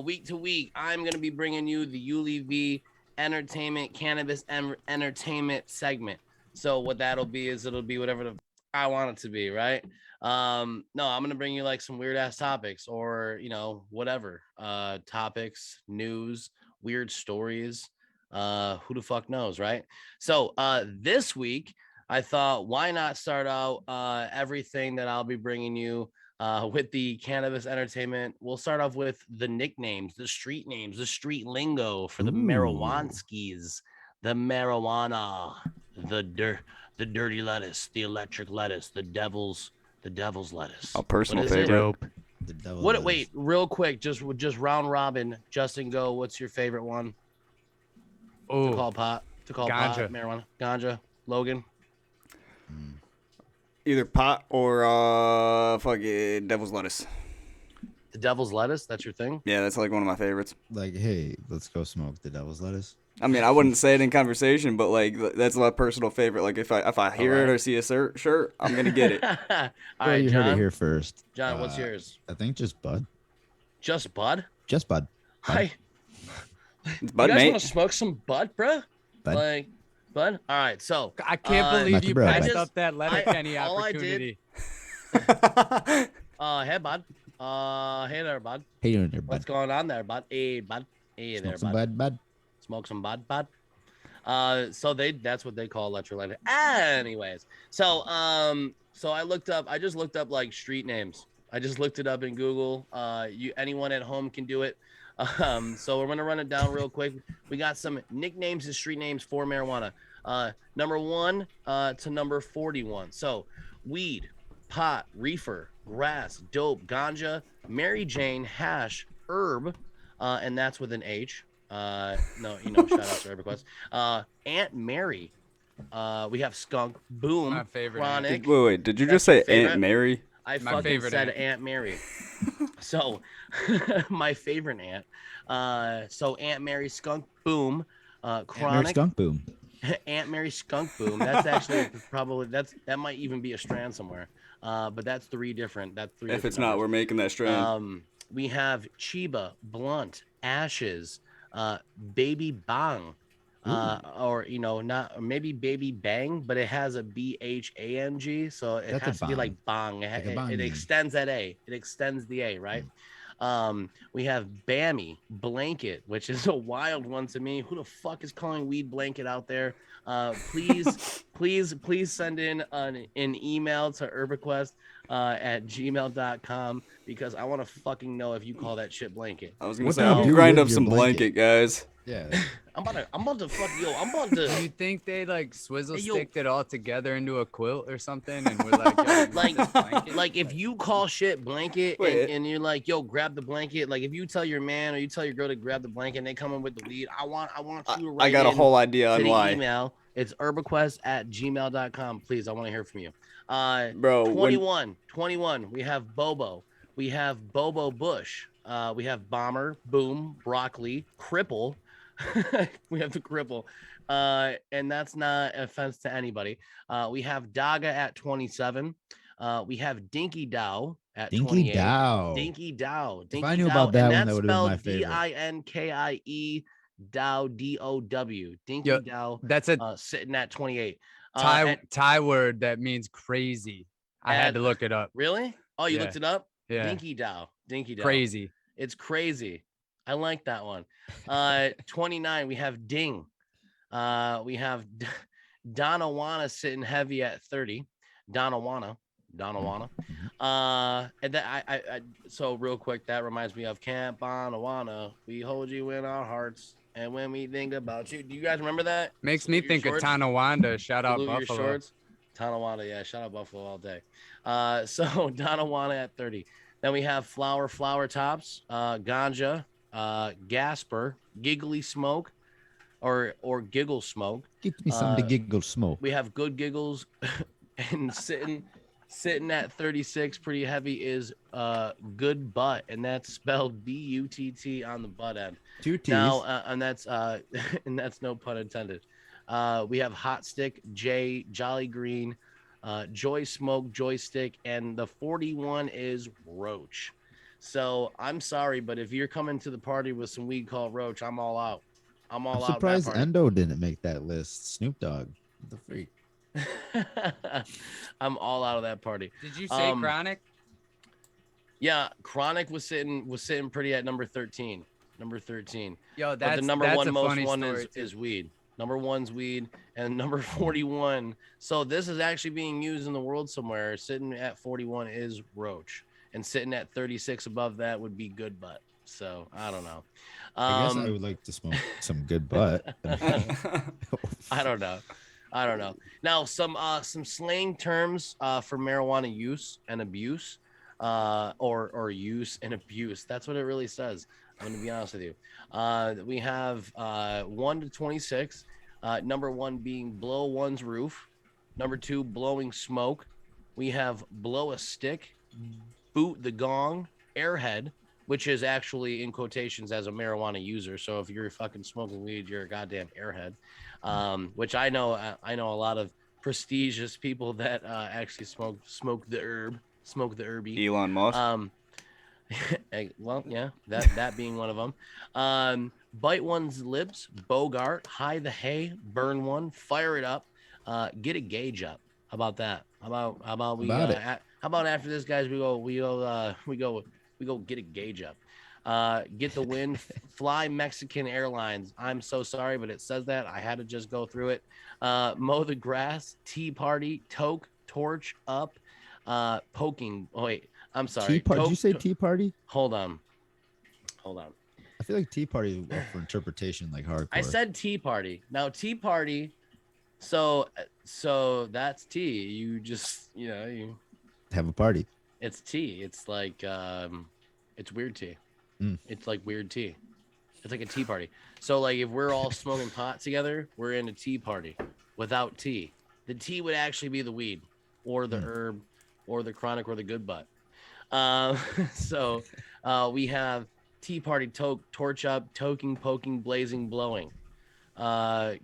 week to week, I'm going to be bringing you the Yuli V Entertainment Cannabis Entertainment segment. So what that'll be is it'll be whatever the I want it to be, right? No, I'm gonna bring you like some weird ass topics or whatever. Topics, news, weird stories. Who the fuck knows, right? So this week I thought why not start out everything that I'll be bringing you with the cannabis entertainment. We'll start off with the nicknames, the street names, the street lingo for the marijuanskis, the marijuana, the dirty lettuce, the electric lettuce, the devil's lettuce. A personal What is it? favorite. The devil What? lettuce. Wait, real quick, just round robin. Justin, go. What's your favorite one? To call Oh, pot. To call Ganja. pot. Marijuana. Ganja. Logan. Either pot or fucking devil's lettuce. The devil's lettuce. That's your thing. Yeah, that's like one of my favorites. Like, hey, let's go smoke the devil's lettuce. I mean, I wouldn't say it in conversation, but like that's my personal favorite. Like if I hear it or see a shirt, I'm gonna get it. All Well, right, you John. heard it here first. John, what's yours? I think just bud. Just bud. Just bud. Hi. It's bud, you guys mate. want to smoke some bud, bruh? Bud. Like, bud. All right. So I can't Uh, believe Lucky you bro, passed bud. up that Letterkenny all I did- opportunity. hey, bud. Hey there, bud. Hey, you there, bud. What's going on there, bud? Hey, bud. Hey Smoke there, some bud. bud. Smoke some bud. So that's what they call electrolyte. Anyways, so I just looked up like street names. I just looked it up in Google. Anyone at home can do it. So we're gonna run it down real quick. We got some nicknames and street names for marijuana. Number 1 to number 41. So weed, pot, reefer, grass, dope, ganja, Mary Jane, hash, herb, and that's with an H. No, shout out to ErbaQuest. Aunt Mary. We have skunk, boom, My favorite chronic. Wait, did you That's just say your favorite? Aunt Mary? I My fucking favorite said aunt. Aunt Mary. So my favorite aunt. So Aunt Mary skunk boom. Mary Chronic. skunk boom. Aunt Mary skunk boom. That's actually probably that might even be a strand somewhere. But that's three different. If it's not, we're making that strand. We have Chiba, Blunt, Ashes, Baby Bang, or not maybe Baby Bang, but it has a BHANG, so it That's a has to be bang. like bang. Like a It bang. extends that A. It extends the A, right? We have Bammy Blanket, which is a wild one to me. Who the fuck is calling weed blanket out there? Please send in an email to ErbaQuest at gmail.com because I want to fucking know if you call that shit blanket. I was gonna what say, do you I'll do grind with up your some blanket? guys. Yeah. I'm about to fuck I'm about Do to you think they like swizzle Hey, yo. sticked it all together into a quilt or something? And we're like, yo, you want like this blanket? like if you call shit blanket Wait. and you're like, yo, grab the blanket. Like if you tell your man or you tell your girl to grab the blanket and they come in with the weed, I want you to write I got a in whole idea to on the why. email. It's ErbaQuest at gmail.com. Please, I want to hear from you. Bro, when- 21. We have Bobo. We have Bobo Bush. We have Bomber, Boom, Broccoli, Cripple. We have the Cripple. And that's not an offense to anybody. We have Daga at 27. We have Dinky Dow at Dinky 28. Dow. Dinky Dow. Dinky I knew Dow, about that and one, that that's would've been my spelled favorite. DINKIE Dow DOW. Dinky Yo, Dow That's a sitting at 28. Thai word that means crazy. I had to look it up. Really? Oh, you Yeah. looked it up? Yeah, Dinky Dow. crazy. It's crazy. I like that one. 29, we have Ding. We have Donawana sitting heavy at 30. Donawana. And then I so real quick, that reminds me of Camp Bonawana. We hold you in our hearts. And when we think about you, do you guys remember that? Makes me Salute your think of shorts. Tonawanda. Shout out Salute your Buffalo. shorts. Tonawanda, yeah, shout out Buffalo all day. So Donawana at 30. Then we have Flower Tops, Ganja, Gasper, Giggly Smoke, or Giggle Smoke. Give me some to giggle smoke. We have Good Giggles, and sitting at 36, pretty heavy is Good Butt, and that's spelled BUTT on the butt end. Two T's. Now, and that's and that's no pun intended. We have Hot Stick, J, Jolly Green, Joy Smoke, Joystick, and the 41 is Roach. So I'm sorry, but if you're coming to the party with some weed called Roach, I'm all out. I'm all I'm out. surprised that party. Endo didn't make that list. Snoop Dogg. What the freak? I'm all out of that party. Did you say Um, chronic? Yeah, Chronic was sitting pretty at number 13. Number 13. Yo, But the that's number that's one a most funny one story too. is weed. Number one's weed, and number 41. So this is actually being used in the world somewhere. Sitting at 41 is Roach, and sitting at 36 above that would be Good Butt. So I don't know. I guess I would like to smoke some good butt. I don't know. I don't know. Now some slang terms for marijuana use and abuse, or use and abuse. That's what it really says. I'm gonna be honest with you. We have 1 to 26. Number 1 being blow one's roof. Number 2, blowing smoke. We have blow a stick, boot the gong, airhead, which is actually in quotations as a marijuana user. So if you're fucking smoking weed, you're a goddamn airhead. Which I know a lot of prestigious people that actually smoke the herby. Elon Musk. Well, yeah, that being one of them. Bite one's lips, bogart, hide the hay, burn one, fire it up, get a gauge up. How about that? How about we About it. how about after this, guys? We go get a gauge up. Get the wind, fly Mexican Airlines. I'm so sorry, but it says that. I had to just go through it. Mow the grass, tea party, toke, torch up, poking. Oh, wait, I'm sorry. Tea party? Did you Toke- say tea party? Hold on. I feel like tea party is up for interpretation, like hardcore. I said tea party. Now tea party. So that's tea. You just you have a party. it's tea. It's like it's weird tea. It's like weird tea. It's like a tea party. So like if we're all smoking pot together, we're in a tea party without tea. The tea would actually be the weed or the herb or the chronic or the good butt. So we have tea party, torch up, toking, poking, blazing, blowing,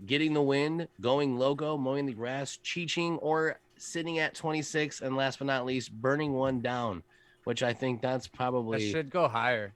getting the wind, going loco, mowing the grass, cheeching, or sitting at 26, and last but not least, burning one down, which I think that's That probably. should go higher.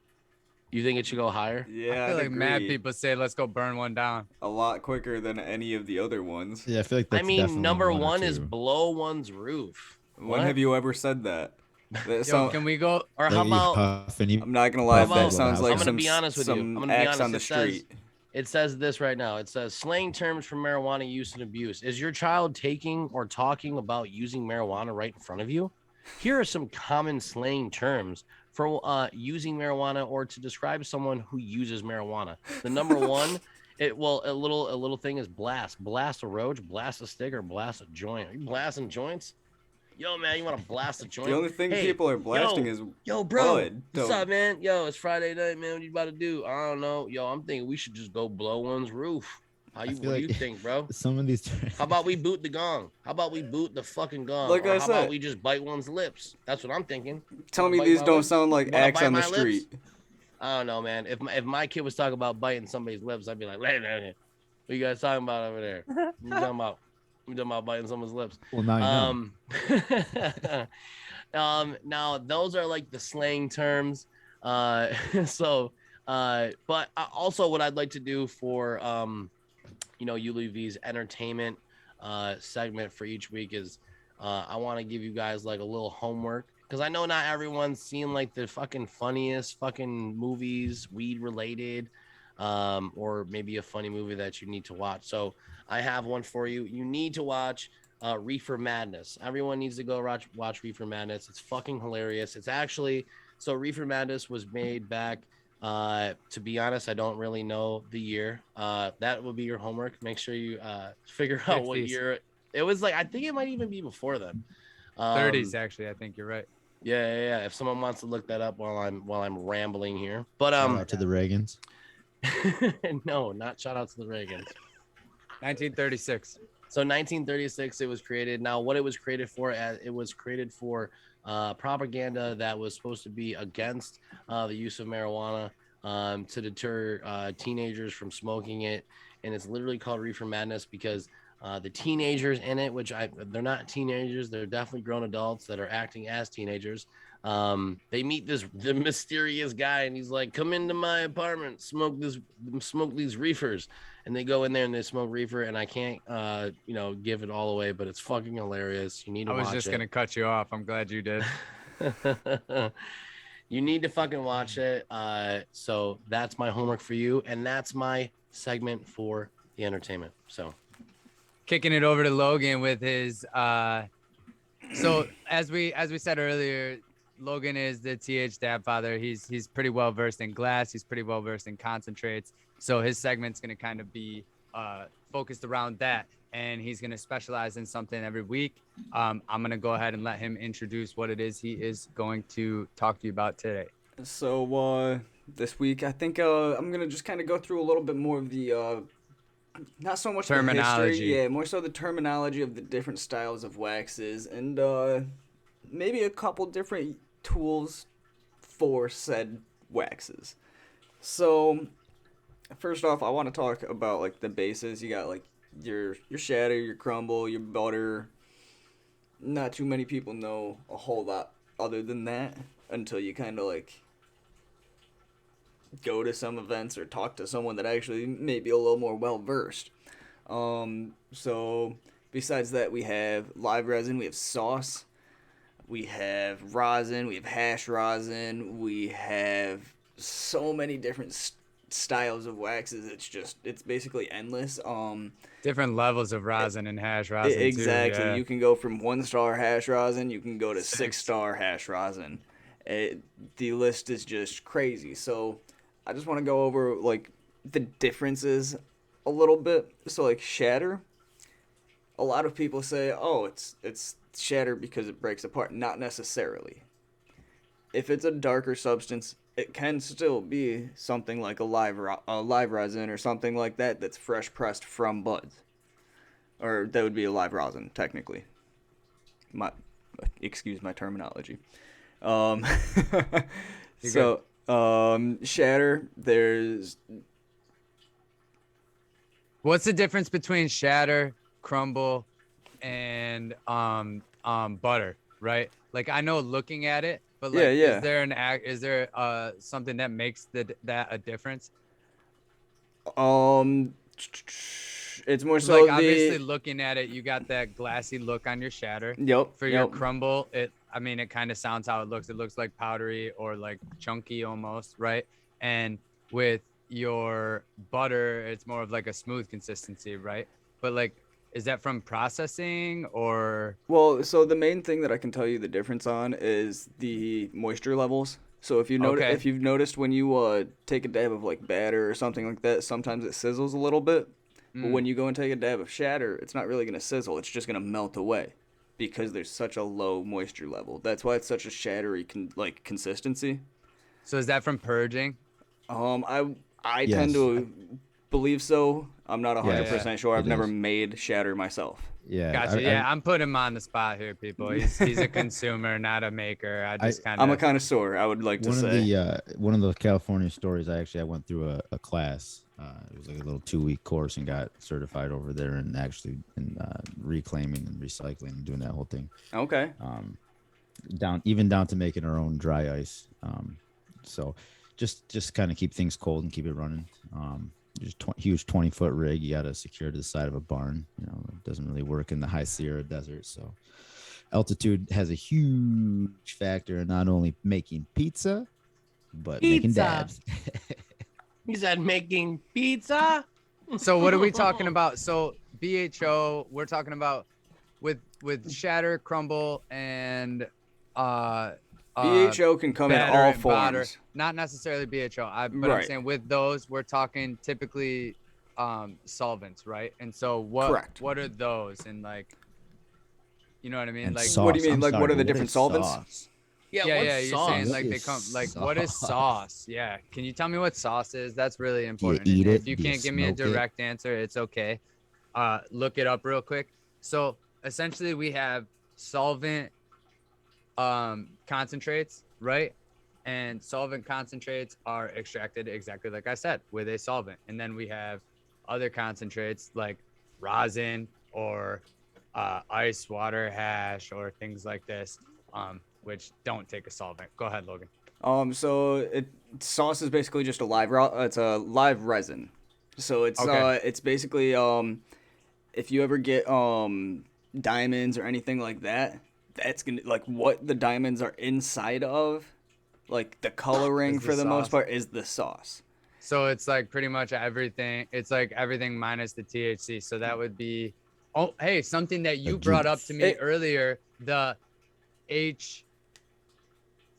You think it should go higher? Yeah, I feel I'd like mad agree. people say, "Let's go burn one down." A lot quicker than any of the other ones. Yeah, I feel like that's I mean, definitely number or one is two. blow one's roof. When What? have you ever said that? That Yo, sound- can we go? Or Like how you about? huff and you- I'm not gonna lie, How about- that sounds like I'm gonna some, be honest with you. I'm some gonna be acts honest. on the It says- street. It says this right now. It says slang terms for marijuana use and abuse. Is your child taking or talking about using marijuana right in front of you? Here are some common slang terms for using marijuana or to describe someone who uses marijuana. The number one, a little thing is blast. Blast a roach, blast a stick, or blast a joint. Are you blasting joints? Yo, man, you want to blast a joint? The only thing Hey, people are blasting is Yo, bro, bud. what's Don't- up, man? Yo, it's Friday night, man. What you about to do? I don't know. Yo, I'm thinking we should just go blow one's roof. What feel do you like- think, bro? Some of these. How about we boot the gong? How about we boot the fucking gong? Like Or I how said. about we just bite one's lips? That's what I'm thinking. Tell me Bite these my don't lips? sound like Wanna acts bite on the my lips? street. I don't know, man. If my kid was talking about biting somebody's lips, I'd be like, "Hey, man, what you guys talking about over there? You talking about? You talking about biting someone's lips?" Well, now you know. Now those are like the slang terms. So, but also what I'd like to do for ULV's entertainment segment for each week is I want to give you guys like a little homework because I know not everyone's seen like the fucking funniest fucking movies weed related, or maybe a funny movie that you need to watch. So I have one for you. You need to watch Reefer Madness. Everyone needs to go watch Reefer Madness. It's fucking hilarious. It's actually so Reefer Madness was made back. To be honest, I don't really know the year. That will be your homework. Make sure you figure out what 50s. year it was. Like I think it might even be before then. 30s, actually. I think you're right. Yeah. If someone wants to look that up while I'm rambling here, but Shout out to the Reagans. no, not shout out to the Reagans. 1936. So 1936, it was created. Now, what it was created for? It was created for propaganda that was supposed to be against the use of marijuana to deter teenagers from smoking it. And it's literally called Reefer Madness because the teenagers in it, which they're not teenagers, they're definitely grown adults that are acting as teenagers. They meet the mysterious guy, and he's like, "Come into my apartment, smoke these reefers." And they go in there and they smoke reefer, and I can't give it all away, but it's fucking hilarious. You need to watch it. I was just gonna cut you off. I'm glad you did. You need to fucking watch it. So that's my homework for you, and that's my segment for the entertainment. So kicking it over to Logan with his so as we said earlier, Logan is the TH dab father. He's pretty well versed in glass. He's pretty well versed in concentrates. So his segment's going to kind of be focused around that, and he's going to specialize in something every week. I'm going to go ahead and let him introduce what it is he is going to talk to you about today. So this week, I think I'm going to just kind of go through a little bit more of the not so much terminology. The history, more so the terminology of the different styles of waxes, and maybe a couple different tools for said waxes. So first off, I want to talk about like the bases. You got like your shatter, your crumble, your butter. Not too many people know a whole lot other than that until you kind of like go to some events or talk to someone that actually may be a little more well versed. So besides that, we have live resin, we have sauce, we have rosin, we have hash rosin, we have so many different styles of waxes. It's basically endless. Different levels of rosin and hash rosin. Exactly. Too, yeah. You can go from 1-star hash rosin, you can go to 6-star hash rosin. The list is just crazy. So I just want to go over like the differences a little bit. So like shatter, a lot of people say, "Oh, it's shatter because it breaks apart." Not necessarily. If it's a darker substance, it can still be something like a live resin or something like that that's fresh pressed from buds, or that would be a live rosin technically. Excuse my terminology. Shatter, there's... What's the difference between shatter, crumble, and butter, right? Like I know looking at it, but like, yeah. Is there something that makes that a difference? It's more so like obviously looking at it, you got that glassy look on your shatter. Yep. For your crumble, it kind of sounds how it looks. It looks like powdery or like chunky almost, right? And with your butter, it's more of like a smooth consistency, right? But like, is that from processing or? Well, so the main thing that I can tell you the difference on is the moisture levels. So if you've noticed when you take a dab of like batter or something like that, sometimes it sizzles a little bit. But when you go and take a dab of shatter, it's not really going to sizzle. It's just going to melt away because there's such a low moisture level. That's why it's such a shattery consistency. So is that from purging? I tend to believe so. I'm not 100% sure. I've never made shatter myself. Yeah. Gotcha. I'm putting him on the spot here, people. He's a consumer, not a maker. I'm a connoisseur, I would like to say. One of the California stories, I went through a class. It was like a little 2-week course and got certified over there and actually in reclaiming and recycling and doing that whole thing. Okay. Down to making our own dry ice. So just kind of keep things cold and keep it running. There's huge 20-foot rig. You got to secure to the side of a barn. It doesn't really work in the high Sierra desert. So altitude has a huge factor in not only making pizza, but making dabs. He said making pizza. So what are we talking about? So BHO, we're talking about with shatter, crumble, and BHO can come in all forms. Batter. Not necessarily BHO. But I'm saying with those, we're talking typically solvents, right? And so what are those? And like, you know what I mean? And like, sauce. What do you mean? Like, what are the different solvents? Sauce? Yeah, you're saying like they come like sauce? What is sauce? Yeah, can you tell me what sauce is? That's really important. You eat it? If you can't give me a direct answer, it's okay. Look it up real quick. So essentially, we have solvent concentrates, right? And solvent concentrates are extracted exactly like I said with a solvent, and then we have other concentrates like rosin or ice water hash or things like this, which don't take a solvent. Go ahead, Logan. So sauce is basically just it's a live resin. So Okay. it's basically if you ever get diamonds or anything like that, that's gonna like what the diamonds are inside of, like the coloring Is the for the most sauce. part is the sauce. So it's like pretty much everything. It's like everything minus the THC. So that would be, oh, hey, something that you brought up to me earlier, the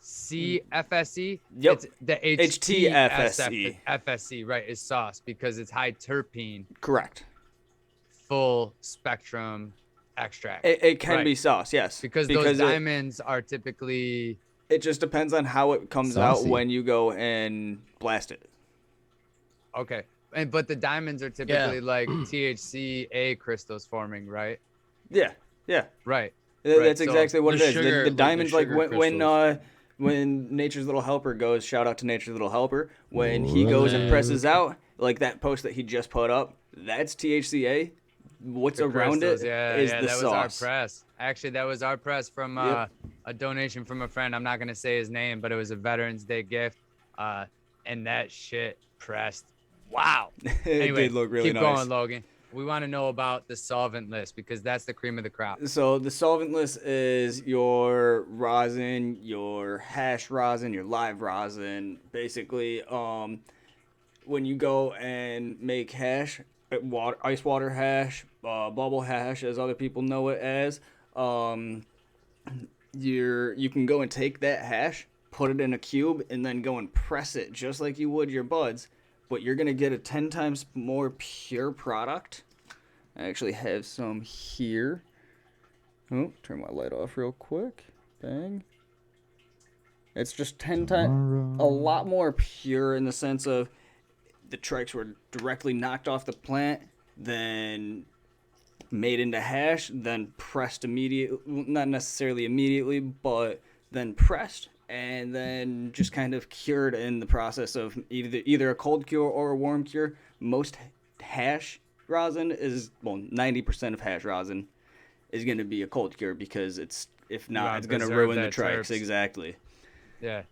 HCFSE. Yep. It's the HTFSE. FSE, right, is sauce because it's high terpene, Correct. full spectrum extract. It can Right. be sauce, yes. Because those diamonds are typically, it just depends on how it comes out Saucy. when you go and blast it. okay. But the diamonds are typically like THCA crystals forming, right? Yeah. Right. That's so exactly what it the is. sugar- The like the diamonds, like sugar when crystals. when Nature's Little Helper goes, shout out to Nature's Little Helper. When he goes and presses out, like that post that he just put up, that's THCA. What's The around crystals, it yeah, is yeah, the that sauce. was our press. Actually, that was our press from Yep. a donation from a friend. I'm not gonna say his name, but it was a Veterans Day gift. And that shit pressed. Wow. It Anyway, did look really keep nice. going, Logan. We want to know about the solvent list because that's the cream of the crop. So the solvent list is your rosin, your hash rosin, your live rosin. Basically, when you go and make hash, ice water hash, bubble hash, as other people know it as, you can go and take that hash, put it in a cube, and then go and press it just like you would your buds. But you're gonna get a 10 times more pure product. I actually have some here. Oh, turn my light off real quick. Bang. It's just 10 times, a lot more pure in the sense of the trikes were directly knocked off the plant, then made into hash, then pressed immediately, not necessarily immediately, but then pressed, and then just kind of cured in the process of either a cold cure or a warm cure. Most hash rosin is, well, 90% of hash rosin is going to be a cold cure because it's, if not, wanna it's going to preserve ruin the that trikes. terps. Exactly. Yeah.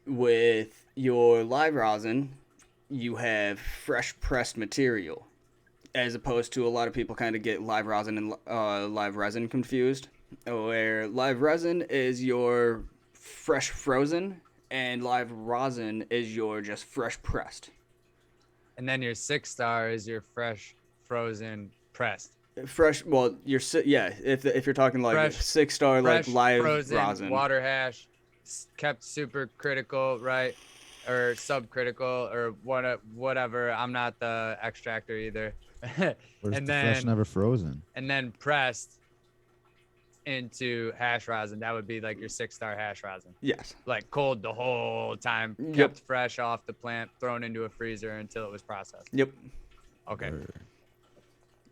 With your live rosin, you have fresh pressed material, as opposed to a lot of people kind of get live rosin and live resin confused, where live resin is your fresh frozen and live rosin is your just fresh pressed. And then your 6-star is your fresh frozen pressed. Fresh, well, yeah. If you're talking like Fresh- 6-star like Fresh live frozen rosin, water hash, kept super critical, right? Or subcritical or whatever. I'm not the extractor either. Where's and the fresh then never frozen? and then pressed into hash rosin. That would be like your 6-star hash rosin. yes. Like cold the whole time, Yep. kept fresh off the plant, thrown into a freezer until it was processed. Yep. Okay.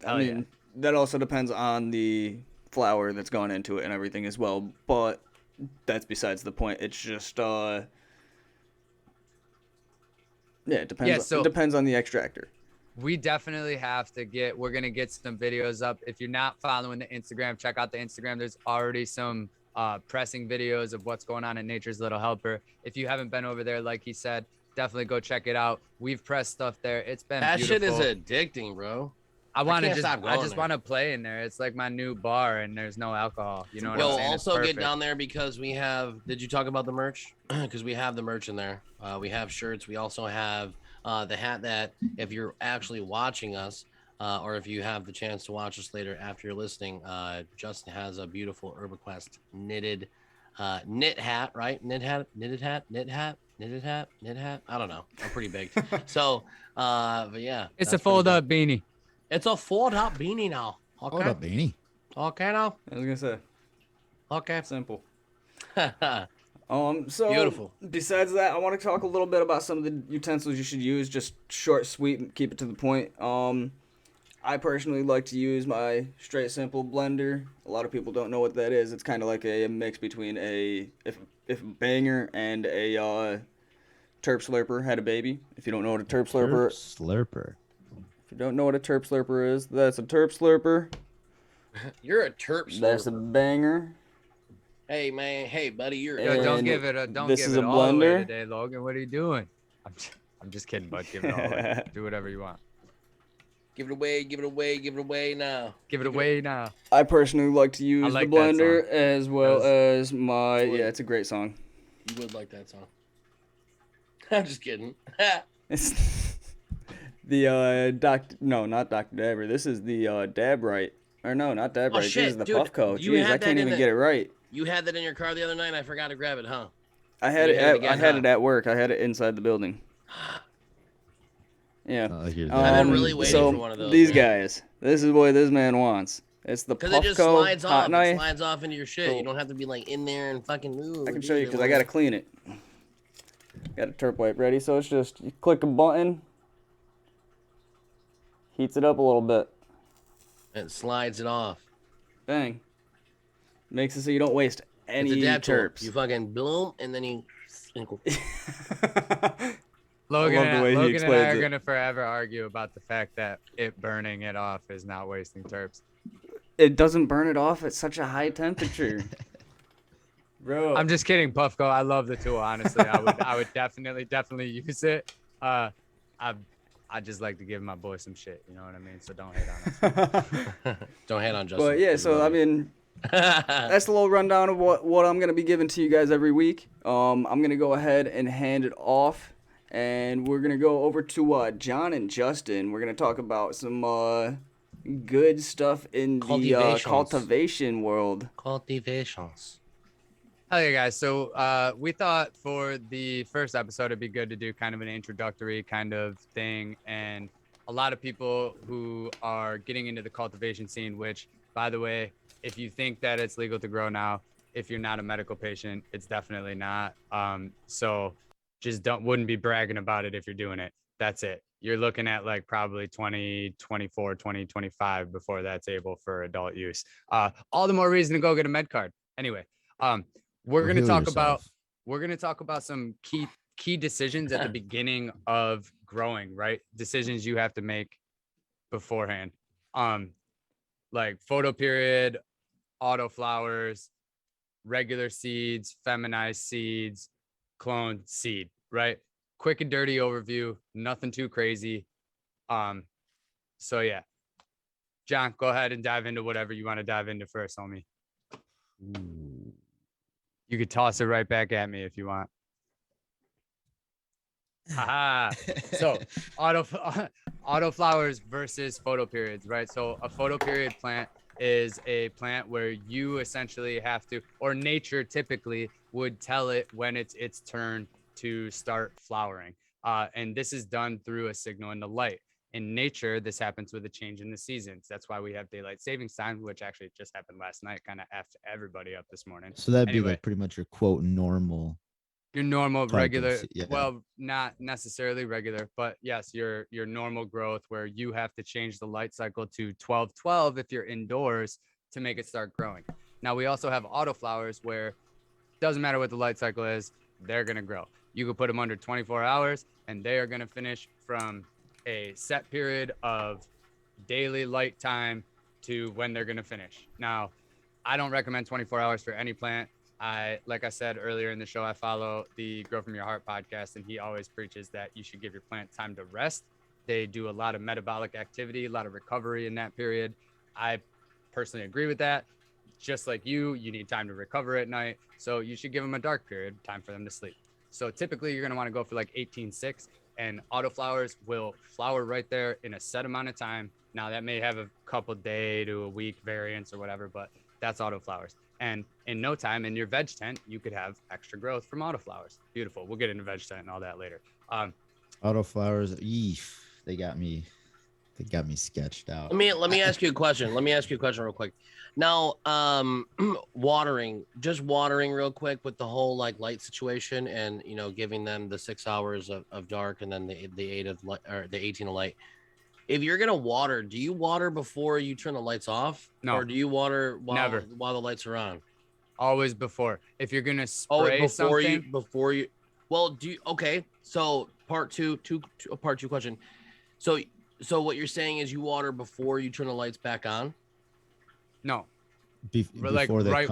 I Hell mean, that also depends on the flour that's gone into it and everything as well, but that's besides the point. It's just yeah, it depends. Yeah, so- it depends on the extractor. We definitely have to we're going to get some videos up. If you're not following the Instagram, check out the Instagram. There's already some pressing videos of what's going on in Nature's Little Helper. If you haven't been over there, like he said, definitely go check it out. We've pressed stuff there. It's been That shit is beautiful. addicting, bro. I want to can't just, stop I going just there. want to play in there. It's like my new bar and there's no alcohol. You know what Yo, I'm saying? It's also get perfect. down there because we have. Did you talk about the merch? Because we have the merch in there. We have shirts. We also have the hat that if you're actually watching us, or if you have the chance to watch us later after you're listening, Justin has a beautiful ErbaQuest knitted knit hat, right? Knitted hat. I don't know. I'm pretty big. So, but yeah, It's a that's pretty fold dope. up beanie. It's a fold up beanie now. Okay. Hold up, Beanie. Okay now. I was gonna say Okay. simple. So Beautiful. Besides that, I want to talk a little bit about some of the utensils you should use. Just short, sweet, and keep it to the point. I personally like to use my straight simple blender. A lot of people don't know what that is. It's kind of like a mix between if banger and a terp slurper had a baby. If you don't know what a terp slurper, Slurper. If you don't know what a terp slurper is, that's a terp slurper. You're a terp slurper. That's a banger. Hey man, hey buddy, you're. Yo, don't And give it. Don't this give is it a all away blender. today, Logan. What are you doing? I'm just kidding, bud. Give it all away. Do whatever you want. Give it away, give it away, give it away now. Give it away now. I personally like to use like the that blender song. as well That as my. Yeah, it's a great song. You would like that song. I'm just kidding. It's not Dr. Dabber. This is the Dabrite. Or no, not Dabrite. Oh, This shit, is the dude, Puffco. you Jeez, had I that can't in even the- get it right. You had that in your car the other night and I forgot to grab it, huh? I had You it. had it again, I had huh? it at work. I had it inside the building. Yeah. I hear that. I've been really waiting so for one of those, these man. guys. This is what this man wants. It's the Because it just Puffco slides hot off. It knife. slides off into your shit. So- You don't have to be like in there and fucking move. I can show you because I gotta clean it. Got a terp wipe ready, so it's just you click a button, heats it up a little bit, It slides it off. bang. Makes it so you don't waste any It's a dab tool. terps. You fucking bloom and then you sprinkle. Logan, love the way he Logan and I explains are it. gonna forever argue about the fact that it burning it off is not wasting terps. It doesn't burn it off at such a high temperature. Bro. I'm just kidding, Puffco. I love the tool. Honestly, I would definitely use it. I just like to give my boy some shit. You know what I mean? So don't hate on us. Don't hate on Justin. But yeah, so I mean, that's a little rundown of what I'm gonna be giving to you guys every week. I'm gonna go ahead and hand it off, and we're gonna go over to John and Justin. We're gonna talk about some good stuff in the Cultivations. cultivation world. Cultivations. Hell yeah, guys. So we thought for the first episode, it'd be good to do kind of an introductory kind of thing. And a lot of people who are getting into the cultivation scene, which, by the way, if you think that it's legal to grow now, if you're not a medical patient, it's definitely not. So just wouldn't be bragging about it if you're doing it. That's it. You're looking at like probably 2024, 2025 before that's able for adult use. All the more reason to go get a med card. Anyway, we're going to heal talk yourself. about some key decisions at the beginning of growing, right? Decisions you have to make beforehand. Like photo period, autoflowers, regular seeds, feminized seeds, clone seed, right? Quick and dirty overview, nothing too crazy. So yeah. John, go ahead and dive into whatever you want to dive into first, homie. You could toss it right back at me if you want. Haha. So autoflowers versus photo periods, right? So a photo period plant is a plant where you essentially have to, or nature typically would tell it when it's its turn to start flowering. And this is done through a signal in the light. In nature, this happens with a change in the seasons. That's why we have daylight savings time, which actually just happened last night, kind of effed everybody up this morning. So that'd be Anyway. like pretty much your quote normal. Your normal type of regular, se- yeah. well, not necessarily regular, but yes, your normal growth where you have to change the light cycle to 12-12 if you're indoors to make it start growing. Now we also have autoflowers where doesn't matter what the light cycle is, they're gonna grow. You could put them under 24 hours and they are gonna finish from a set period of daily light time to when they're gonna finish. Now, I don't recommend 24 hours for any plant. Like I said earlier in the show, I follow the Grow From Your Heart podcast, and he always preaches that you should give your plant time to rest. They do a lot of metabolic activity, a lot of recovery in that period. I personally agree with that. Just like you need time to recover at night. So you should give them a dark period, time for them to sleep. So typically you're going to want to go for like 18-6, and autoflowers will flower right there in a set amount of time. Now that may have a couple day to a week variance or whatever, but that's autoflowers. And in no time in your veg tent, you could have extra growth from autoflowers. Beautiful. We'll get into veg tent and all that later. Autoflowers, they got me sketched out. Let me ask you a question. Let me ask you a question real quick. Now, watering real quick with the whole like light situation, and giving them the 6 hours of dark and then the 8 of light, or the 18 of light. If you're gonna water, do you water before you turn the lights off? No. Or do you water Never. while the lights are on? Always before. If you're going to spray something. Before you. Well, okay. So part two question. So So what you're saying is you water before you turn the lights back on? No, Before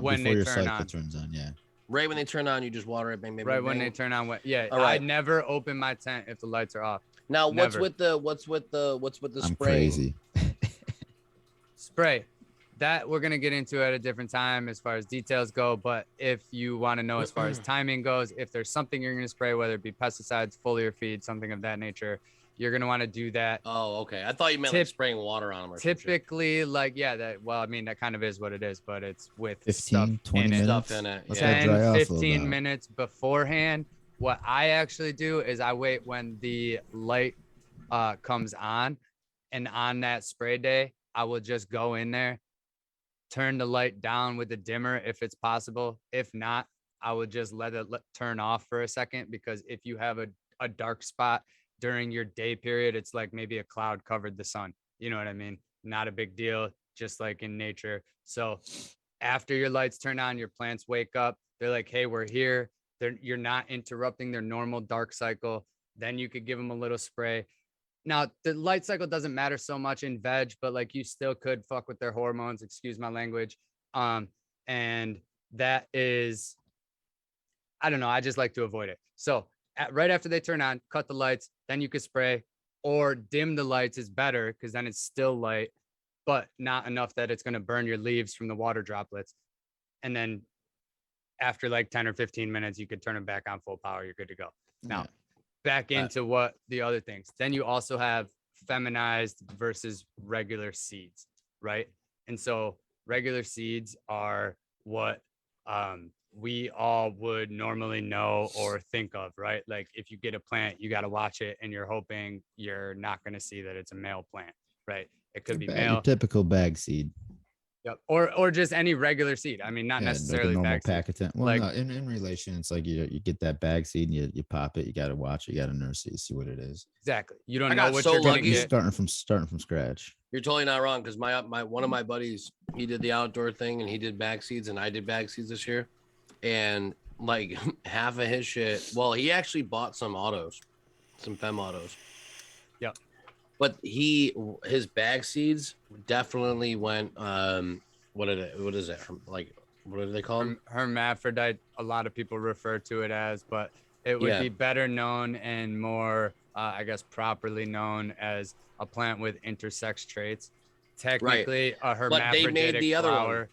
when they your turn cycle on. turns on. Yeah. Right when they turn on, you just water it. Bang, bang, Right bang, when bang. they turn on. Yeah, All right. I never open my tent if the lights are off. Now, Never. what's with the I'm spraying? crazy. Spray. That we're gonna get into at a different time as far as details go. But if you want to know as far as timing goes, if there's something you're gonna spray, whether it be pesticides, foliar feed, something of that nature, you're gonna want to do that. Oh, okay. I thought you meant like spraying water on them or some shit. Typically, like, yeah, that kind of is what it is, but it's with 15, 20 minutes. Stuff in it. Let's Yeah. let it dry 10, off a little 15 bit. minutes beforehand. What I actually do is I wait when the light comes on, and on that spray day, I will just go in there, turn the light down with the dimmer if it's possible. If not, I would just let it turn off for a second, because if you have a dark spot during your day period, it's like maybe a cloud covered the sun. You know what I mean? Not a big deal, just like in nature. So after your lights turn on, your plants wake up. They're like, hey, we're here. You're not interrupting their normal dark cycle. Then you could give them a little spray. Now, the light cycle doesn't matter so much in veg, but like you still could fuck with their hormones, excuse my language. And that is, I don't know, I just like to avoid it. So right after they turn on, cut the lights, then you could spray, or dim the lights is better, because then it's still light, but not enough that it's going to burn your leaves from the water droplets. And then after like 10 or 15 minutes, you could turn them back on full power. You're good to go. Now, back into what the other things. Then you also have feminized versus regular seeds, right? And so regular seeds are what we all would normally know or think of, right? Like if you get a plant, you got to watch it, and you're hoping you're not going to see that it's a male plant, right? It could be Your male. typical bag seed. Yep. Or just any regular seed. I mean, not necessarily like a normal bag seed. pack of 10. Well, Like- no, in relation, it's like you get that bag seed and you pop it. You got to watch it. You got to nurse it. See what it is. Exactly. You don't I know got what so you're going to lucky. You're get. starting from scratch. You're totally not wrong, because my one of my buddies, he did the outdoor thing and he did bag seeds, and I did bag seeds this year, and like half of his shit. Well, he actually bought some fem autos. Yep. But his bag seeds definitely went what is it? Like, what do they call them? Hermaphrodite, a lot of people refer to it as, but it would be better known and more, I guess, properly known as a plant with intersex traits. Technically, a hermaphroditic the other one. flower.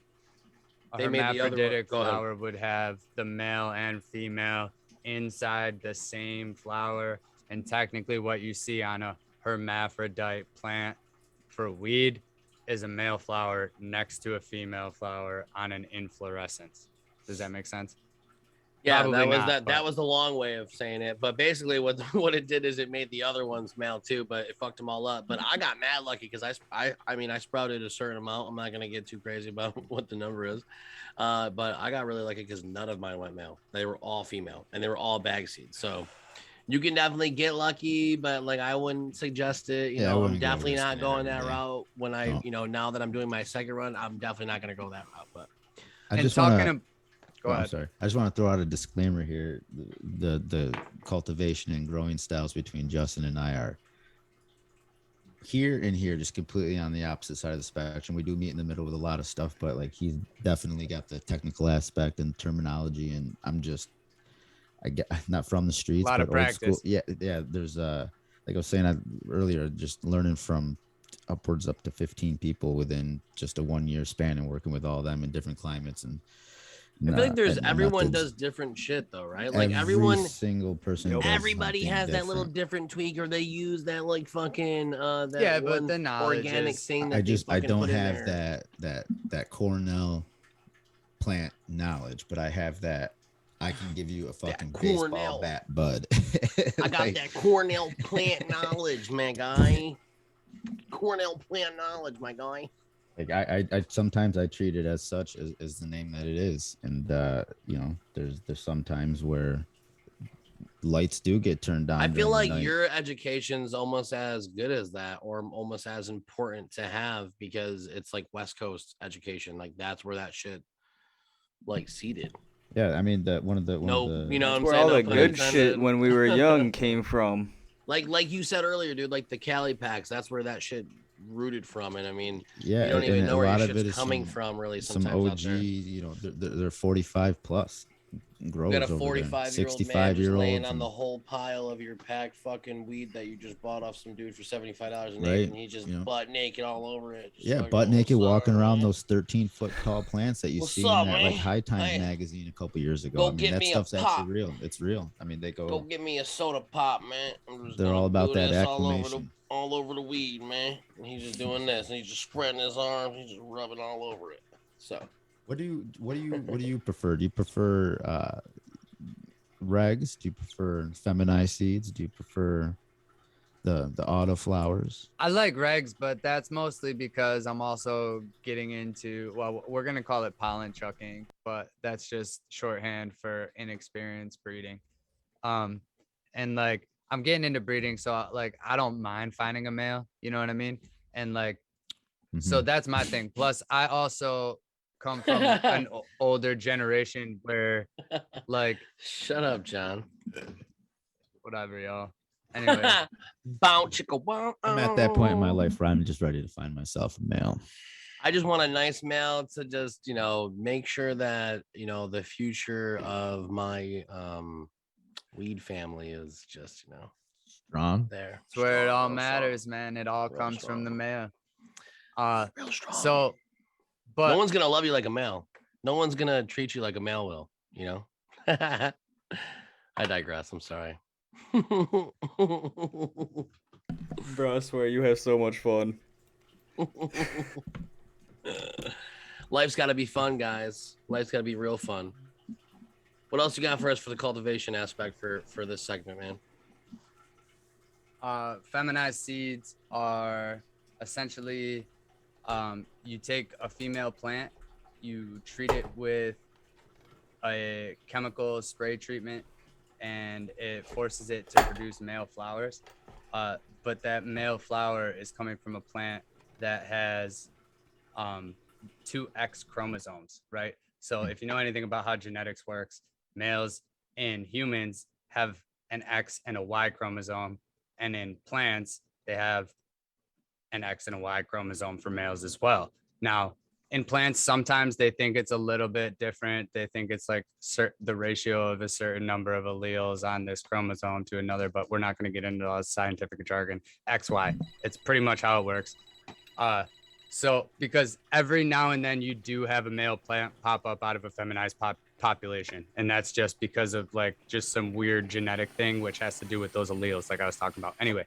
A They made the other one. hermaphroditic Go ahead. flower would have the male and female inside the same flower. And technically, what you see on a hermaphrodite plant for weed is a male flower next to a female flower on an inflorescence. Does that make sense? Yeah, Probably that was the long way of saying it. But basically, what it did is it made the other ones male too, but it fucked them all up. But I got mad lucky because I sprouted a certain amount. I'm not gonna get too crazy about what the number is, but I got really lucky because none of mine went male. They were all female, and they were all bag seeds. So you can definitely get lucky, but like I wouldn't suggest it. You know, I'm definitely not going that route. When now that I'm doing my second run, I'm definitely not gonna go that route. But Go ahead. I'm sorry. I just want to throw out a disclaimer here. The cultivation and growing styles between Justin and I are here and here, just completely on the opposite side of the spectrum. We do meet in the middle with a lot of stuff, but like he's definitely got the technical aspect and terminology, and I get not from the streets, A lot but of practice. School. Yeah. There's like I was saying earlier, just learning from upwards up to 15 people within just a 1 year span and working with all of them in different climates and. I feel like everyone methods. does different shit though, right? Like every single person. Everybody has that little different tweak, or they use that like fucking but the knowledge organic is- thing. That I don't have that Cornell plant knowledge, but I have that. I can give you a fucking baseball Cornell bat, bud. I got that Cornell plant knowledge, my guy. Cornell plant knowledge, my guy. Like I sometimes I treat it as such as the name that it is, and there's some times where lights do get turned on. I feel during the like night. your education's almost as good as that, or almost as important to have, because it's like West Coast education. Like that's where that shit like seated. Yeah, I mean You know what I'm Where saying? all No the pun good intended. shit when we were young came from. like you said earlier, dude, like the Cali packs, that's where that shit rooted from. And I mean, Yeah, you don't even and know a where lot your of it shit's is coming from, really, some sometimes out OG, there. you know, they're 45 plus We growers got a over there, 45-year-old man 65 just year laying olds, on and the whole pile of your packed fucking weed that you just bought off some dude for $75 an right, eighth, and he's just you know, butt naked all over it. Just yeah, fucking, butt naked "What's up, walking around man? those 13-foot tall plants that you What's see in up, that like man? High Times Hey, magazine a couple years ago. go I mean, get that me a stuff's actually pop. real. It's real. I mean, they Go go, get me a soda pop, man. I'm just they're gonna all about do that this acclimation. all over the weed, man. And he's just doing this, and he's just spreading his arms, he's just rubbing all over it. So, What do you prefer? Do you prefer regs? Do you prefer feminized seeds? Do you prefer the Autoflowers? I like regs, but that's mostly because I'm also getting into, well, we're going to call it pollen chucking, but that's just shorthand for inexperienced breeding. And like, I'm getting into breeding, so like, I don't mind finding a male, you know what I mean? And like, so that's my thing. Plus, I also come from an older generation where like, shut up, John. whatever, y'all. Anyway, Bow chicka wow. I'm at that point in my life where I'm just ready to find myself a male. I just want a nice male to just, you know, make sure that, you know, the future of my weed family is just, you know, Strong. there. it's where it all Real matters, man. It all Real comes strong. from the male. Real strong. So, but no one's gonna love you like a male. No one's gonna treat you like a male will, you know. I digress. I'm sorry. Bro, I swear you have so much fun. Life's got to be fun, guys. Life's got to be real fun. What else you got for us for the cultivation aspect for this segment, man? feminized seeds are essentially you take a female plant, you treat it with a chemical spray treatment, and it forces it to produce male flowers. But that male flower is coming from a plant that has 2 X chromosomes, right? So if you know anything about how genetics works, males in humans have an X and a Y chromosome, and in plants, they have an X and a Y chromosome for males as well. Now, in plants, sometimes they think it's a little bit different. They think it's like the ratio of a certain number of alleles on this chromosome to another, but we're not going to get into all the scientific jargon. XY, it's pretty much how it works. So because every now and then you do have a male plant pop up out of a feminized population, and that's just because of like just some weird genetic thing, which has to do with those alleles like I was talking about. Anyway,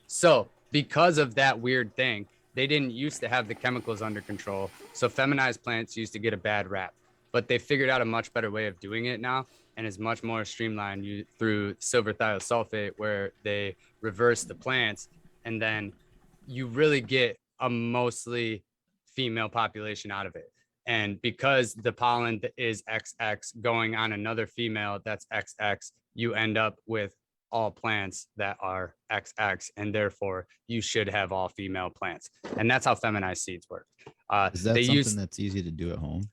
so because of that weird thing, they didn't used to have the chemicals under control. So feminized plants used to get a bad rap, but they figured out a much better way of doing it now, and is much more streamlined through silver thiosulfate, where they reverse the plants, and then you really get a mostly female population out of it. And because the pollen is XX going on another female that's XX, you end up with all plants that are XX, and therefore you should have all female plants. And that's how feminized seeds work. Is that something that's easy to do at home?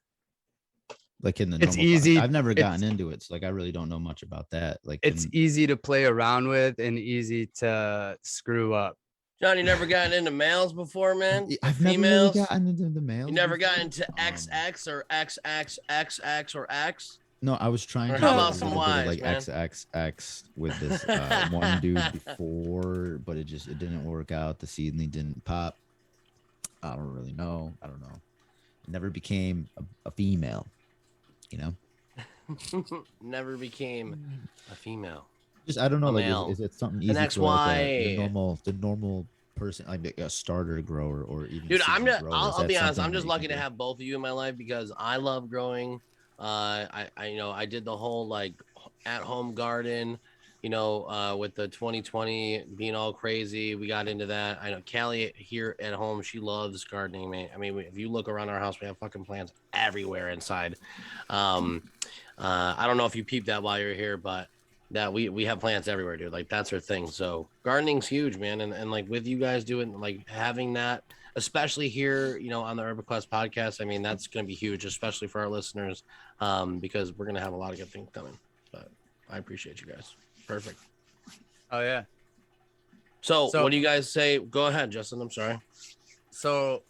Like in the it's normal, easy. I've never gotten into it, so like I really don't know much about that. Like it's easy to play around with and easy to screw up. John, you never gotten into males before, man? I've never really gotten into the males. You never got into XX or XXXX or X? No, I was trying to How do about a some little bit of Ys, like man? XXX with this one dude before, but it didn't work out. The seedling didn't pop. I don't really know. I don't know. It never became a female, you know? Never became a female. Just I don't know. A Like male. is it something easy An for like XY. the normal person, like a starter grower or even Dude, I'm seasoned just, grower? Is I'll that be honest. something I'm just that you lucky can to do? have both of you in my life because I love growing. I you know, I did the whole like at home garden, you know, with the 2020 being all crazy. We got into that. I know Callie here at home, she loves gardening, man. I mean, if you look around our house, we have fucking plants everywhere inside. I don't know if you peeped that while you're here, but that we have plants everywhere, dude. Like that's her thing. So gardening's huge, man. And like with you guys doing like having that, especially here, you know, on the ErbaQuest podcast, I mean, that's going to be huge, especially for our listeners, because we're going to have a lot of good things coming. But I appreciate you guys. Perfect. Oh yeah. So what do you guys say? Go ahead, Justin. I'm sorry. So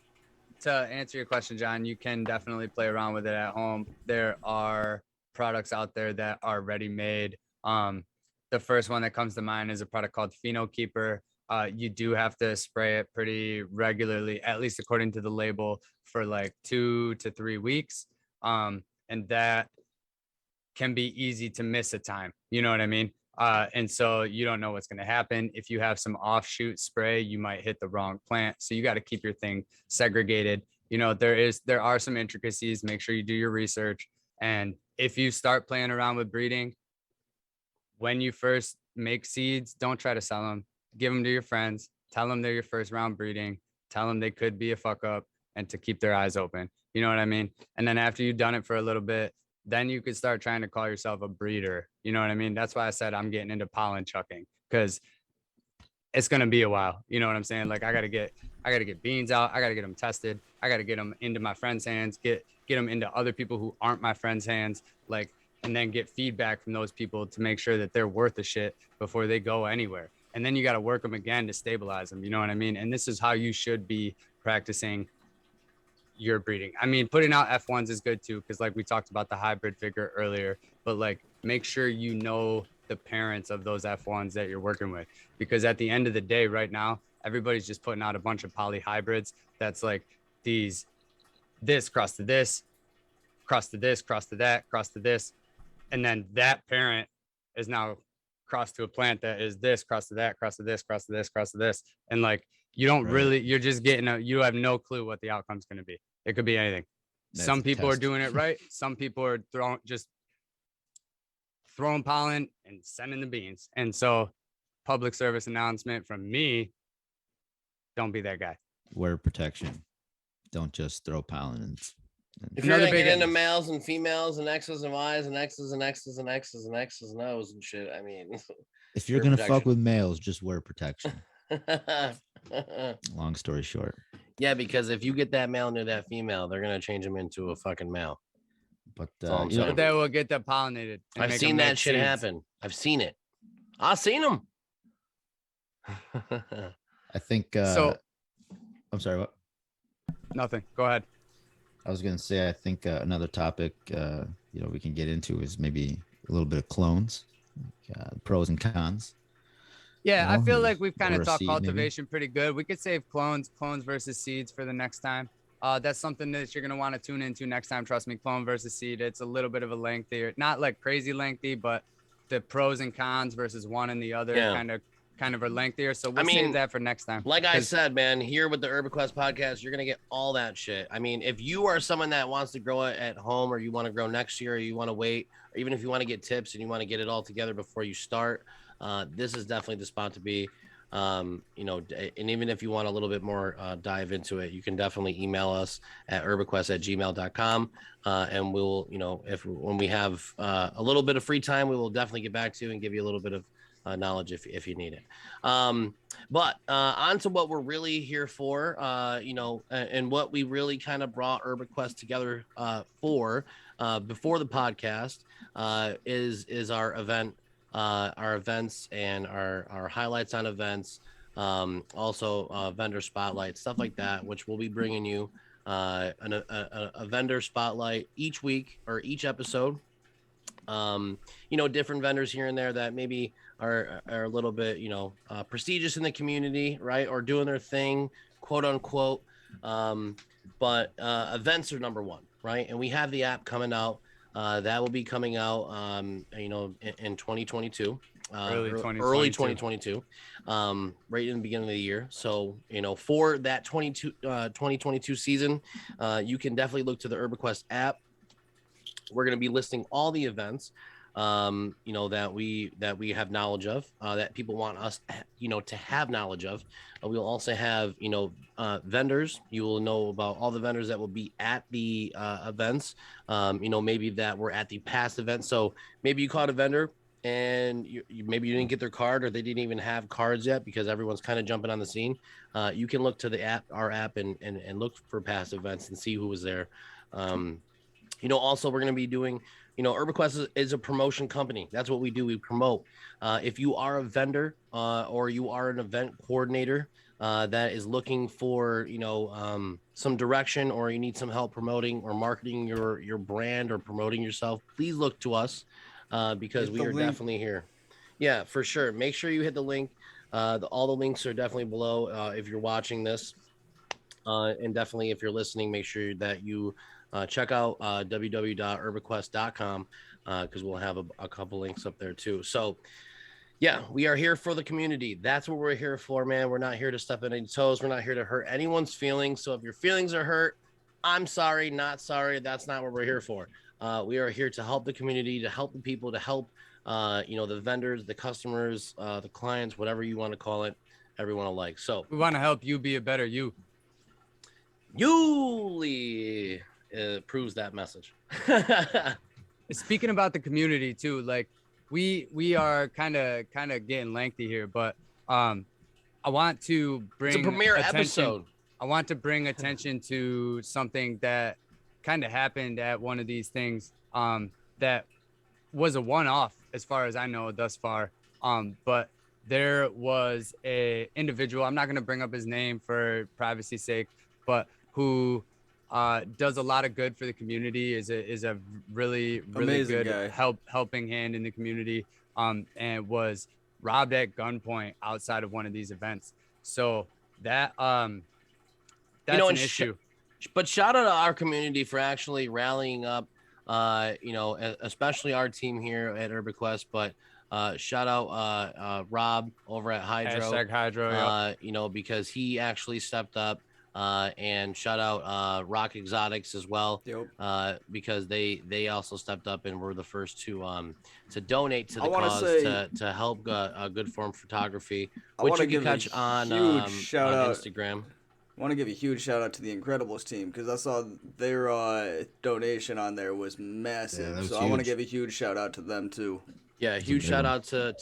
to answer your question, John, you can definitely play around with it at home. There are products out there that are ready made. The first one that comes to mind is a product called Pheno Keeper. You do have to spray it pretty regularly, at least according to the label, for like 2 to 3 weeks. And that can be easy to miss a time. You know what I mean? And so you don't know what's going to happen. If you have some offshoot spray, you might hit the wrong plant. So you got to keep your thing segregated. You know, there are some intricacies. Make sure you do your research. And if you start playing around with breeding, when you first make seeds, don't try to sell them. Give them to your friends. Tell them they're your first round breeding. Tell them they could be a fuck up and to keep their eyes open. You know what I mean? And then after you've done it for a little bit, then you could start trying to call yourself a breeder. You know what I mean? That's why I said I'm getting into pollen chucking, because it's going to be a while. You know what I'm saying? Like I got to get beans out. I got to get them tested. I got to get them into my friends' hands, get them into other people who aren't my friends' hands. Like, and then get feedback from those people to make sure that they're worth the shit before they go anywhere. And then you got to work them again to stabilize them. You know what I mean? And this is how you should be practicing your breeding. I mean, putting out F1s is good too, because like we talked about the hybrid figure earlier, but like make sure you know the parents of those F1s that you're working with, because at the end of the day right now, everybody's just putting out a bunch of poly hybrids that's like this cross to this, cross to this, cross to that, cross to this. And then that parent is now crossed to a plant that is this, cross to that, cross to this, cross to this, cross to this. And like, you don't really, you're just you have no clue what the outcome's going to be. It could be anything. Some people are doing it right. Some people are throwing pollen and sending the beans. And so public service announcement from me, don't be that guy. Wear protection. Don't just throw pollen. If you're gonna get into males and females and X's and Y's and X's and X's and X's and X's and O's and shit, I mean, if you're gonna fuck with males, just wear protection. Long story short. Yeah, because if you get that male into that female, they're gonna change them into a fucking male. But but they will get that pollinated. I've seen that shit happen. I've seen it. I've seen them. I think. I'm sorry. What? Nothing. Go ahead. I was gonna say, I think another topic, we can get into is maybe a little bit of clones, pros and cons. Yeah, I feel like we've kind of talked cultivation pretty good. We could save clones versus seeds for the next time. That's something that you're gonna want to tune into next time. Trust me, clone versus seed. It's a little bit of a lengthier, not like crazy lengthy, but the pros and cons versus one and the other kind of are lengthier. So we'll save that for next time. Like I said, man, here with the ErbaQuest podcast, you're going to get all that shit. I mean, if you are someone that wants to grow it at home, or you want to grow next year, or you want to wait, or even if you want to get tips and you want to get it all together before you start, this is definitely the spot to be. And even if you want a little bit more dive into it, you can definitely email us at ErbaQuest@gmail.com. And we'll, when we have a little bit of free time, we will definitely get back to you and give you a little bit of knowledge if you need it. But on to what we're really here for, and what we really kind of brought ErbaQuest together for before the podcast is our events and our highlights on events, also vendor spotlight, stuff like that, which we'll be bringing you a vendor spotlight each week or each episode. Different vendors here and there that maybe are a little bit, prestigious in the community, right? Or doing their thing, quote unquote. But events are number one, right? And we have the app coming out. That will be coming out, in 2022, early 2022, right in the beginning of the year. So, for that 2022 season, you can definitely look to the ErbaQuest app. We're going to be listing all the events, that we have knowledge of, that people want us, to have knowledge of. We'll also have, vendors. You will know about all the vendors that will be at the events, maybe that were at the past event. So maybe you caught a vendor and maybe you didn't get their card, or they didn't even have cards yet because everyone's kind of jumping on the scene. You can look to our app and look for past events and see who was there. Also, we're going to be doing ErbaQuest is a promotion company. That's what we do. We promote. If you are a vendor or you are an event coordinator that is looking for, some direction, or you need some help promoting or marketing your brand or promoting yourself, please look to us because we are definitely here. Yeah, for sure. Make sure you hit the link. All the links are definitely below if you're watching this. And definitely if you're listening, make sure that you check out www.erbaquest.com because we'll have a couple links up there too. So yeah, we are here for the community. That's what we're here for, man. We're not here to step on any toes. We're not here to hurt anyone's feelings. So if your feelings are hurt, I'm sorry, not sorry. That's not what we're here for. We are here to help the community, to help the people, to help the vendors, the customers, the clients, whatever you want to call it, everyone alike. So We want to help you be a better you. Yuli proves that message. Speaking about the community too, like we are kind of getting lengthy here, but I want to bring It's a premiere attention. episode. I want to bring attention to something that kind of happened at one of these things that was a one-off as far as I know thus far. But there was a individual, I'm not going to bring up his name for privacy's sake, but who does a lot of good for the community, is a really Amazing good guy. helping hand in the community, and was robbed at gunpoint outside of one of these events. So that's an issue. But shout out to our community for actually rallying up, especially our team here at ErbaQuest. But shout out Rob over at Hydro. #Hydro. Because he actually stepped up. And shout out Rock Exotics as well. Yep. Because they also stepped up and were the first to donate to the wanna cause say- to help Good Form Photography, I which wanna you can give a catch on huge shout out. Instagram. I want to give a huge shout out to the Incredibles team because I saw their donation on there was massive. Yeah, that was so I want to huge. give a huge shout out to them too. Yeah, huge big shout one. out to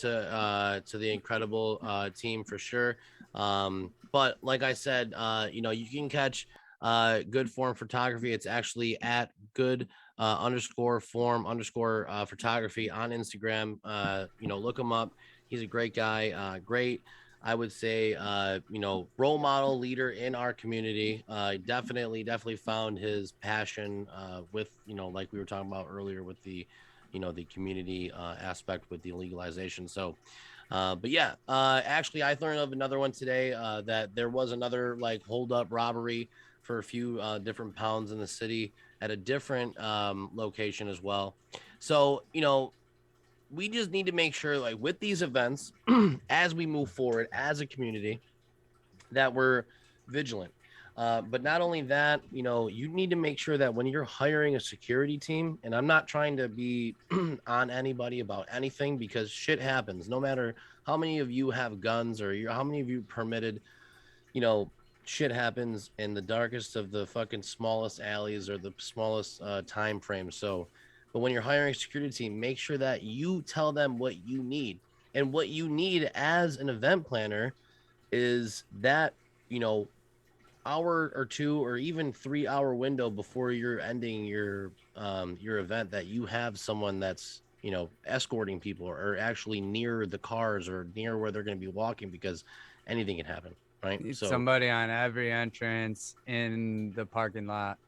the incredible team for sure. But like I said, you can catch Good Form Photography. It's actually at good _form_ photography on Instagram. Look him up. He's a great guy. Great, I would say, role model leader in our community. Definitely found his passion with, like we were talking about earlier with the community aspect with the legalization. So, but yeah, actually I learned of another one today that there was another like hold up robbery for a few different pounds in the city at a different location as well. So, we just need to make sure, like with these events, as we move forward as a community, that we're vigilant. But not only that, you need to make sure that when you're hiring a security team, and I'm not trying to be on anybody about anything because shit happens, no matter how many of you have guns or how many of you permitted, shit happens in the darkest of the fucking smallest alleys or the smallest time frames. So, but when you're hiring a security team, make sure that you tell them what you need. And what you need as an event planner is that, hour or 2 or even 3 hour window before you're ending your event, that you have someone that's escorting people or actually near the cars or near where they're going to be walking, because anything can happen, right? So Somebody on every entrance in the parking lot.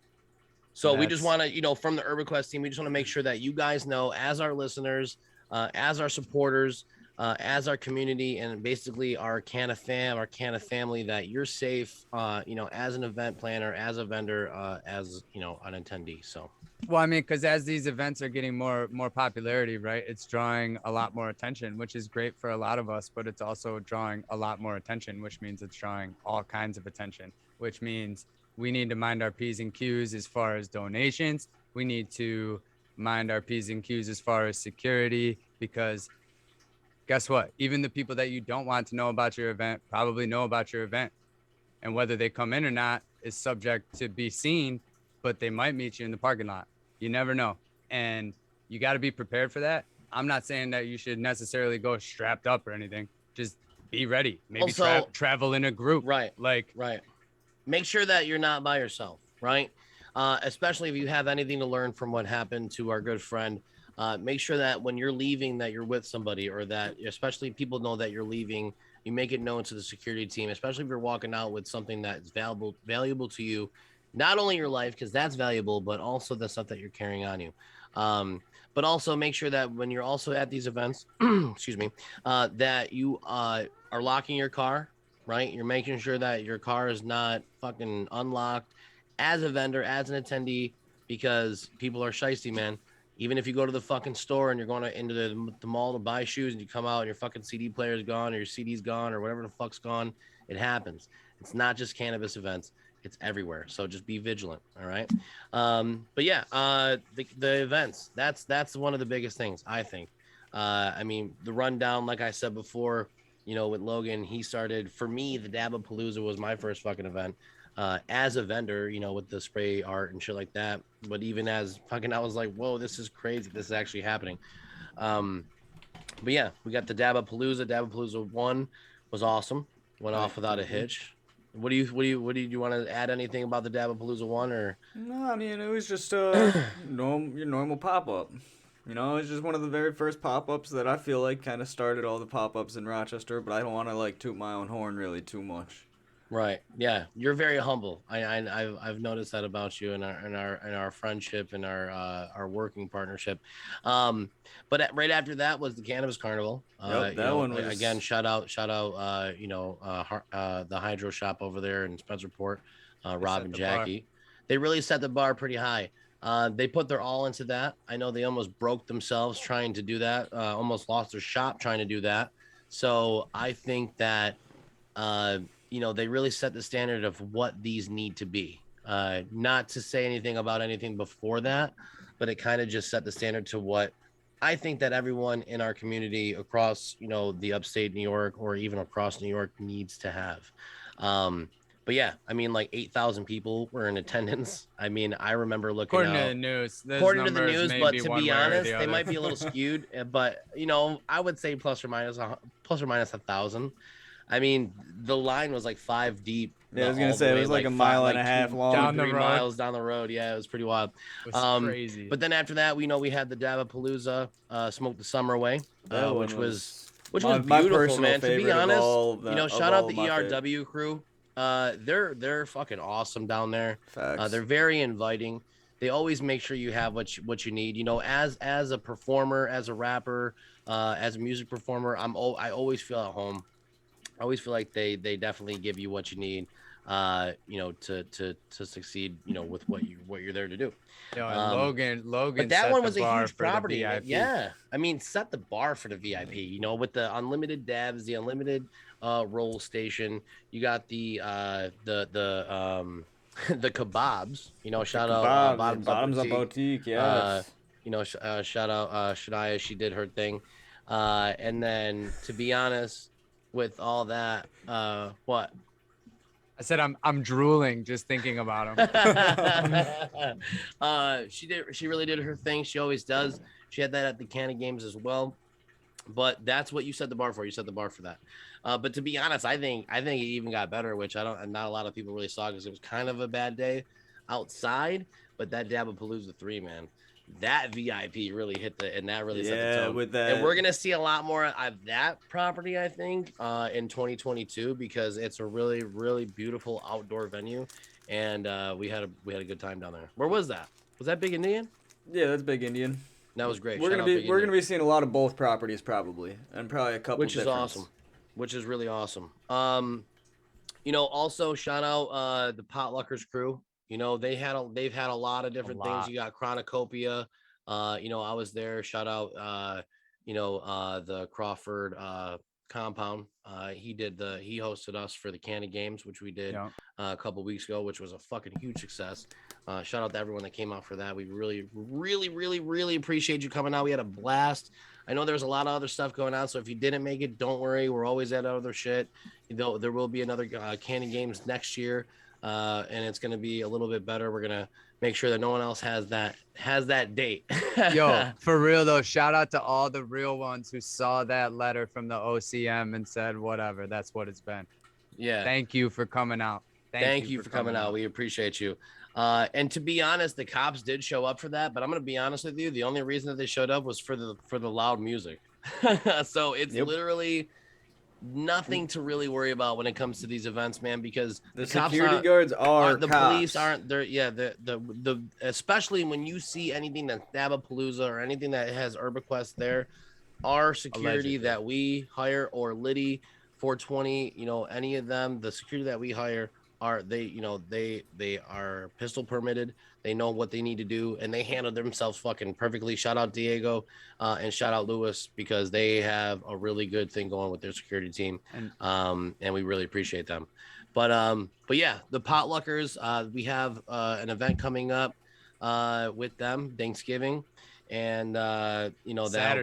So we just want to, from the ErbaQuest team, we just want to make sure that you guys know, as our listeners, as our supporters, as our community, and basically our Canna family, that you're safe, as an event planner, as a vendor, as, an attendee. So, Well, I mean, because as these events are getting more popularity, right, it's drawing a lot more attention, which is great for a lot of us, but it's also drawing a lot more attention, which means it's drawing all kinds of attention, which means we need to mind our P's and Q's as far as donations. We need to mind our P's and Q's as far as security, because guess what? Even the people that you don't want to know about your event probably know about your event. And whether they come in or not is subject to be seen, but they might meet you in the parking lot. You never know. And you got to be prepared for that. I'm not saying that you should necessarily go strapped up or anything. Just be ready. Maybe Also, travel in a group. right. Like, Right. Make sure that you're not by yourself, right? Especially if you have anything to learn from what happened to our good friend make sure that when you're leaving that you're with somebody, or that especially people know that you're leaving, you make it known to the security team, especially if you're walking out with something that's valuable to you, not only your life, because that's valuable, but also the stuff that you're carrying on you. But also make sure that when you're also at these events, excuse me, that you are locking your car, right? You're making sure that your car is not fucking unlocked as a vendor, as an attendee, because people are shiesty, man. Even if you go to the fucking store and you're going into the mall to buy shoes and you come out and your fucking CD player is gone or your CD's gone or whatever the fuck's gone, it happens. It's not just cannabis events. It's everywhere. So just be vigilant. All right. But yeah, the events, that's one of the biggest things, I think. I mean, the rundown, like I said before, you know, with Logan, he started, for me, the Dabapalooza was my first fucking event. As a vendor, you know, with the spray art and shit like that. But even as fucking, I was like, whoa, this is crazy. This is actually happening. But yeah, we got the Dabapalooza. Dabapalooza 1 was awesome. Went off without a hitch. What do you want to add anything about the Dabapalooza 1 or? No, I mean, it was just your normal pop-up. You know, it's just one of the very first pop-ups that I feel like kind of started all the pop-ups in Rochester, but I don't want to like toot my own horn really too much. Right. Yeah. You're very humble. I've noticed that about you and our friendship and our working partnership. But right after that was the Cannabis Carnival. Yep, that one was... Again, shout out, the Hydro Shop over there in Spencerport, Rob and Jackie. They really set the bar pretty high. They put their all into that. I know they almost broke themselves trying to do that, almost lost their shop trying to do that. So I think that, you know, they really set the standard of what these need to be. Not to say anything about anything before that, but it kind of just set the standard to what I think that everyone in our community across, you know, the upstate New York or even across New York needs to have. But yeah, I mean, like 8,000 people were in attendance. I mean, I remember looking according out, to the news, according to the news, but to be honest, they might be a little skewed. But you know, I would say plus or minus 1,000. I mean, the line was like 5 deep. Yeah, I was gonna say it was like a mile and a half long. Down the 3 road. miles down the road. Yeah, it was pretty wild. It was crazy. But then after that, we had the Dabapalooza, Smoke the Summer Away, which was beautiful, man. To be honest, you know, shout out the ERW crew. They're fucking awesome down there. They're very inviting. They always make sure you have what you need. You know, as a performer, as a rapper, as a music performer, I always feel at home. I always feel like they definitely give you what you need, you know, to succeed, you know, with what you're there to do. You know, Logan. But that one was a huge property. Yeah, I mean, set the bar for the VIP. You know, with the unlimited dabs, the unlimited roll station. You got the the kebabs. You know, shout out Bottoms Up Boutique. Yeah. You know, shout out Shania. She did her thing. And then, to be honest, with all that, what? I said I'm drooling just thinking about him. She really did her thing. She always does. She had that at the Canada Games as well. But that's what you set the bar for. You set the bar for that. But to be honest, I think it even got better, which not a lot of people really saw because it was kind of a bad day outside. But that Dabapalooza 3, man, that VIP really hit and that really set the tone. With that. And we're gonna see a lot more of that property, I think, in 2022 because it's a really, really beautiful outdoor venue, and we had a good time down there. Where was that? Was that Big Indian? Yeah, that's Big Indian. That was great. We're gonna be seeing a lot of both properties probably, and probably a couple. Which is awesome. Which is really awesome. You know, also shout out the Potluckers crew. You know, they've had a lot of different things. You got Chronocopia. You know, I was there. Shout out, you know, the Crawford compound. He hosted us for the Canada Games, which we did a couple weeks ago, which was a fucking huge success. Shout out to everyone that came out for that. We really, really, really, really appreciate you coming out. We had a blast. I know there's a lot of other stuff going on, so if you didn't make it, don't worry. We're always at other shit. You know, there will be another Canada Games next year. And it's going to be a little bit better. We're going to make sure that no one else has that date. Yo, for real though, shout out to all the real ones who saw that letter from the OCM and said, whatever, that's what it's been. Yeah. Thank you for coming out. Thank you for coming out. We appreciate you. And to be honest, the cops did show up for that, but I'm going to be honest with you. The only reason that they showed up was for the loud music. So it's literally nothing to really worry about when it comes to these events, man, because the security guards are the cops. police aren't there. Yeah. The especially when you see anything that's Nabapalooza or anything that has ErbaQuest there, our security Allegedly. that we hire, or Liddy 420, any of them, the security that we hire are they are pistol permitted. They know what they need to do, and they handle themselves fucking perfectly. Shout out Diego and shout out Lewis, because they have a really good thing going with their security team, and we really appreciate them. But yeah, the potluckers, we have an event coming up with them, Thanksgiving, and that'll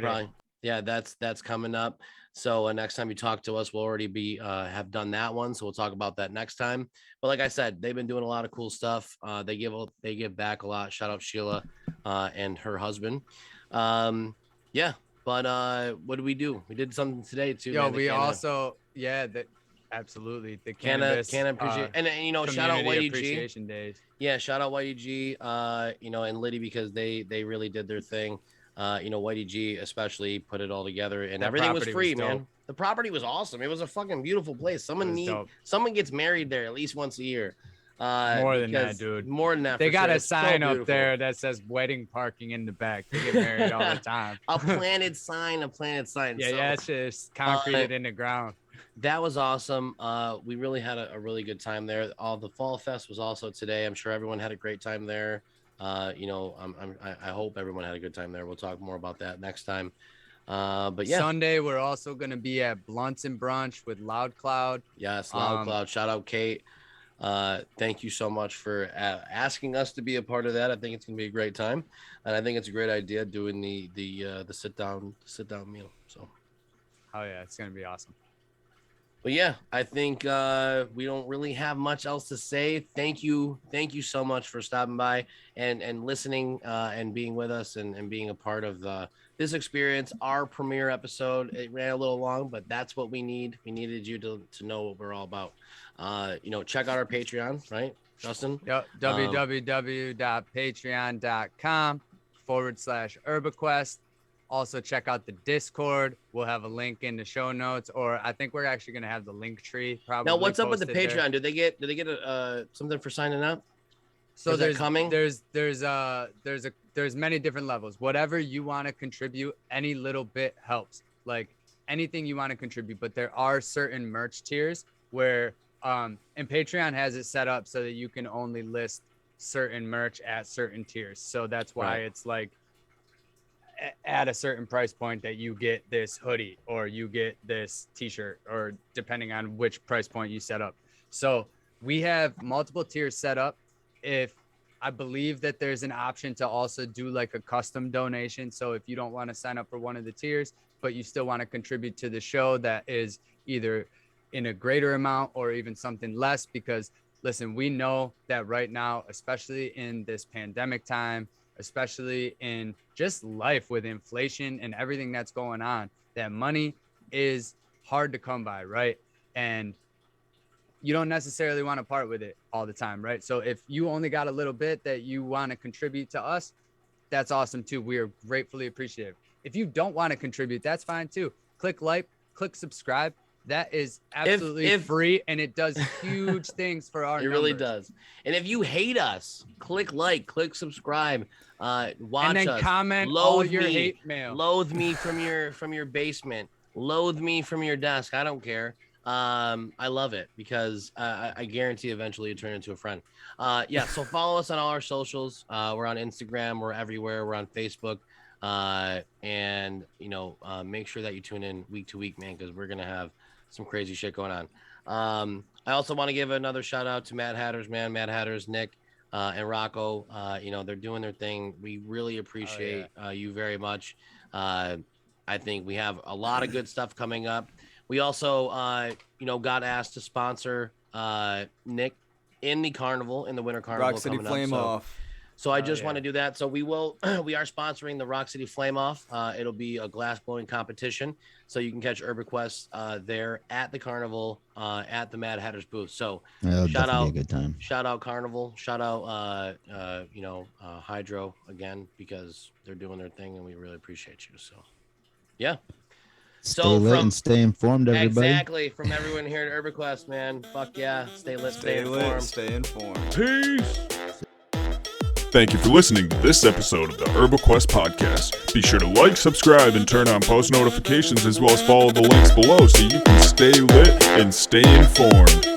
probably, that's coming up. So next time you talk to us, we'll already be have done that one. So we'll talk about that next time. But like I said, they've been doing a lot of cool stuff. They give back a lot. Shout out Sheila and her husband. Yeah. But what did we do? We did something today too. Yo, man. we also absolutely the Can appreciate and shout out community YDG. appreciation days. Yeah, shout out YDG, and Liddy, because they really did their thing. YDG especially put it all together, and That everything was property free, was dope. man. The property was awesome. It was a fucking beautiful place. Someone gets married there at least once a year. More than that, dude. More than that. They for got sure. a It's so sign up beautiful. there that says wedding parking in the back. They get married all the time. A planted sign. Yeah, it's just concreted in the ground. That was awesome. We really had a really good time there. The Fall Fest was also today. I'm sure everyone had a great time there. I hope everyone had a good time there. We'll talk more about that next time. But yeah, Sunday we're also gonna be at Blunts and Brunch with Loud Cloud. yes, Loud Cloud. Shout out Kate. Thank you so much for asking us to be a part of that. I think it's gonna be a great time, and I think it's a great idea doing the sit down meal. So, Oh yeah, it's gonna be awesome. but yeah, I think we don't really have much else to say. Thank you so much for stopping by and listening and being with us and being a part of this experience. Our premiere episode, it ran a little long, but that's what we need. We needed you to know what we're all about. Check out our Patreon, right, Justin? Yep. www.patreon.com/ErbaQuest. Also check out the Discord. We'll have a link in the show notes, or I think we're actually gonna have the link tree probably. Now, what's up with the posted there. Patreon? Do they get something for signing up? So Is that coming? There's many different levels. Whatever you want to contribute, any little bit helps. Like anything you want to contribute, but there are certain merch tiers where and Patreon has it set up so that you can only list certain merch at certain tiers. So that's why Right. it's like at a certain price point that you get this hoodie or you get this t-shirt, or depending on which price point you set up. So we have multiple tiers set up. If I believe that there's an option to also do like a custom donation. So if you don't want to sign up for one of the tiers, but you still want to contribute to the show, that is either in a greater amount or even something less, because listen, we know that right now, especially in this pandemic time, especially in just life with inflation and everything that's going on, that money is hard to come by, right? And you don't necessarily want to part with it all the time, right? So if you only got a little bit that you want to contribute to us, that's awesome too. We are gratefully appreciative. If you don't want to contribute, that's fine too. Click like, click subscribe. That is absolutely free, and it does huge things for our It really numbers. does. And if you hate us, click like, click subscribe, watch And then us, comment all loathe your me, hate mail. loathe me from your basement, loathe me from your desk. I don't care. I love it because I guarantee eventually you turn into a friend. So follow us on all our socials. We're on Instagram, we're everywhere, we're on Facebook. And make sure that you tune in week to week, man, because we're gonna have some crazy shit going on. I also want to give another shout out to Mad Hatters, man. Mad Hatters, Nick, and Rocco. They're doing their thing. We really appreciate you very much. I think we have a lot of good stuff coming up. We also, got asked to sponsor Nick in the carnival, in the winter carnival. Rock City coming Flame up. Off. So I just want to do that. So we are sponsoring the Rock City Flame Off. It'll be a glass blowing competition. So you can catch ErbaQuest there at the carnival, at the Mad Hatter's booth. So shout out, a good time. Shout out Carnival. Shout out, Hydro again, because they're doing their thing and we really appreciate you. So, yeah. Stay lit and stay informed, everybody. Exactly. From everyone here at ErbaQuest, man. Fuck yeah. Stay lit, stay informed. Stay informed. Peace. Thank you for listening to this episode of the ErbaQuest Podcast. Be sure to like, subscribe, and turn on post notifications, as well as follow the links below so you can stay lit and stay informed.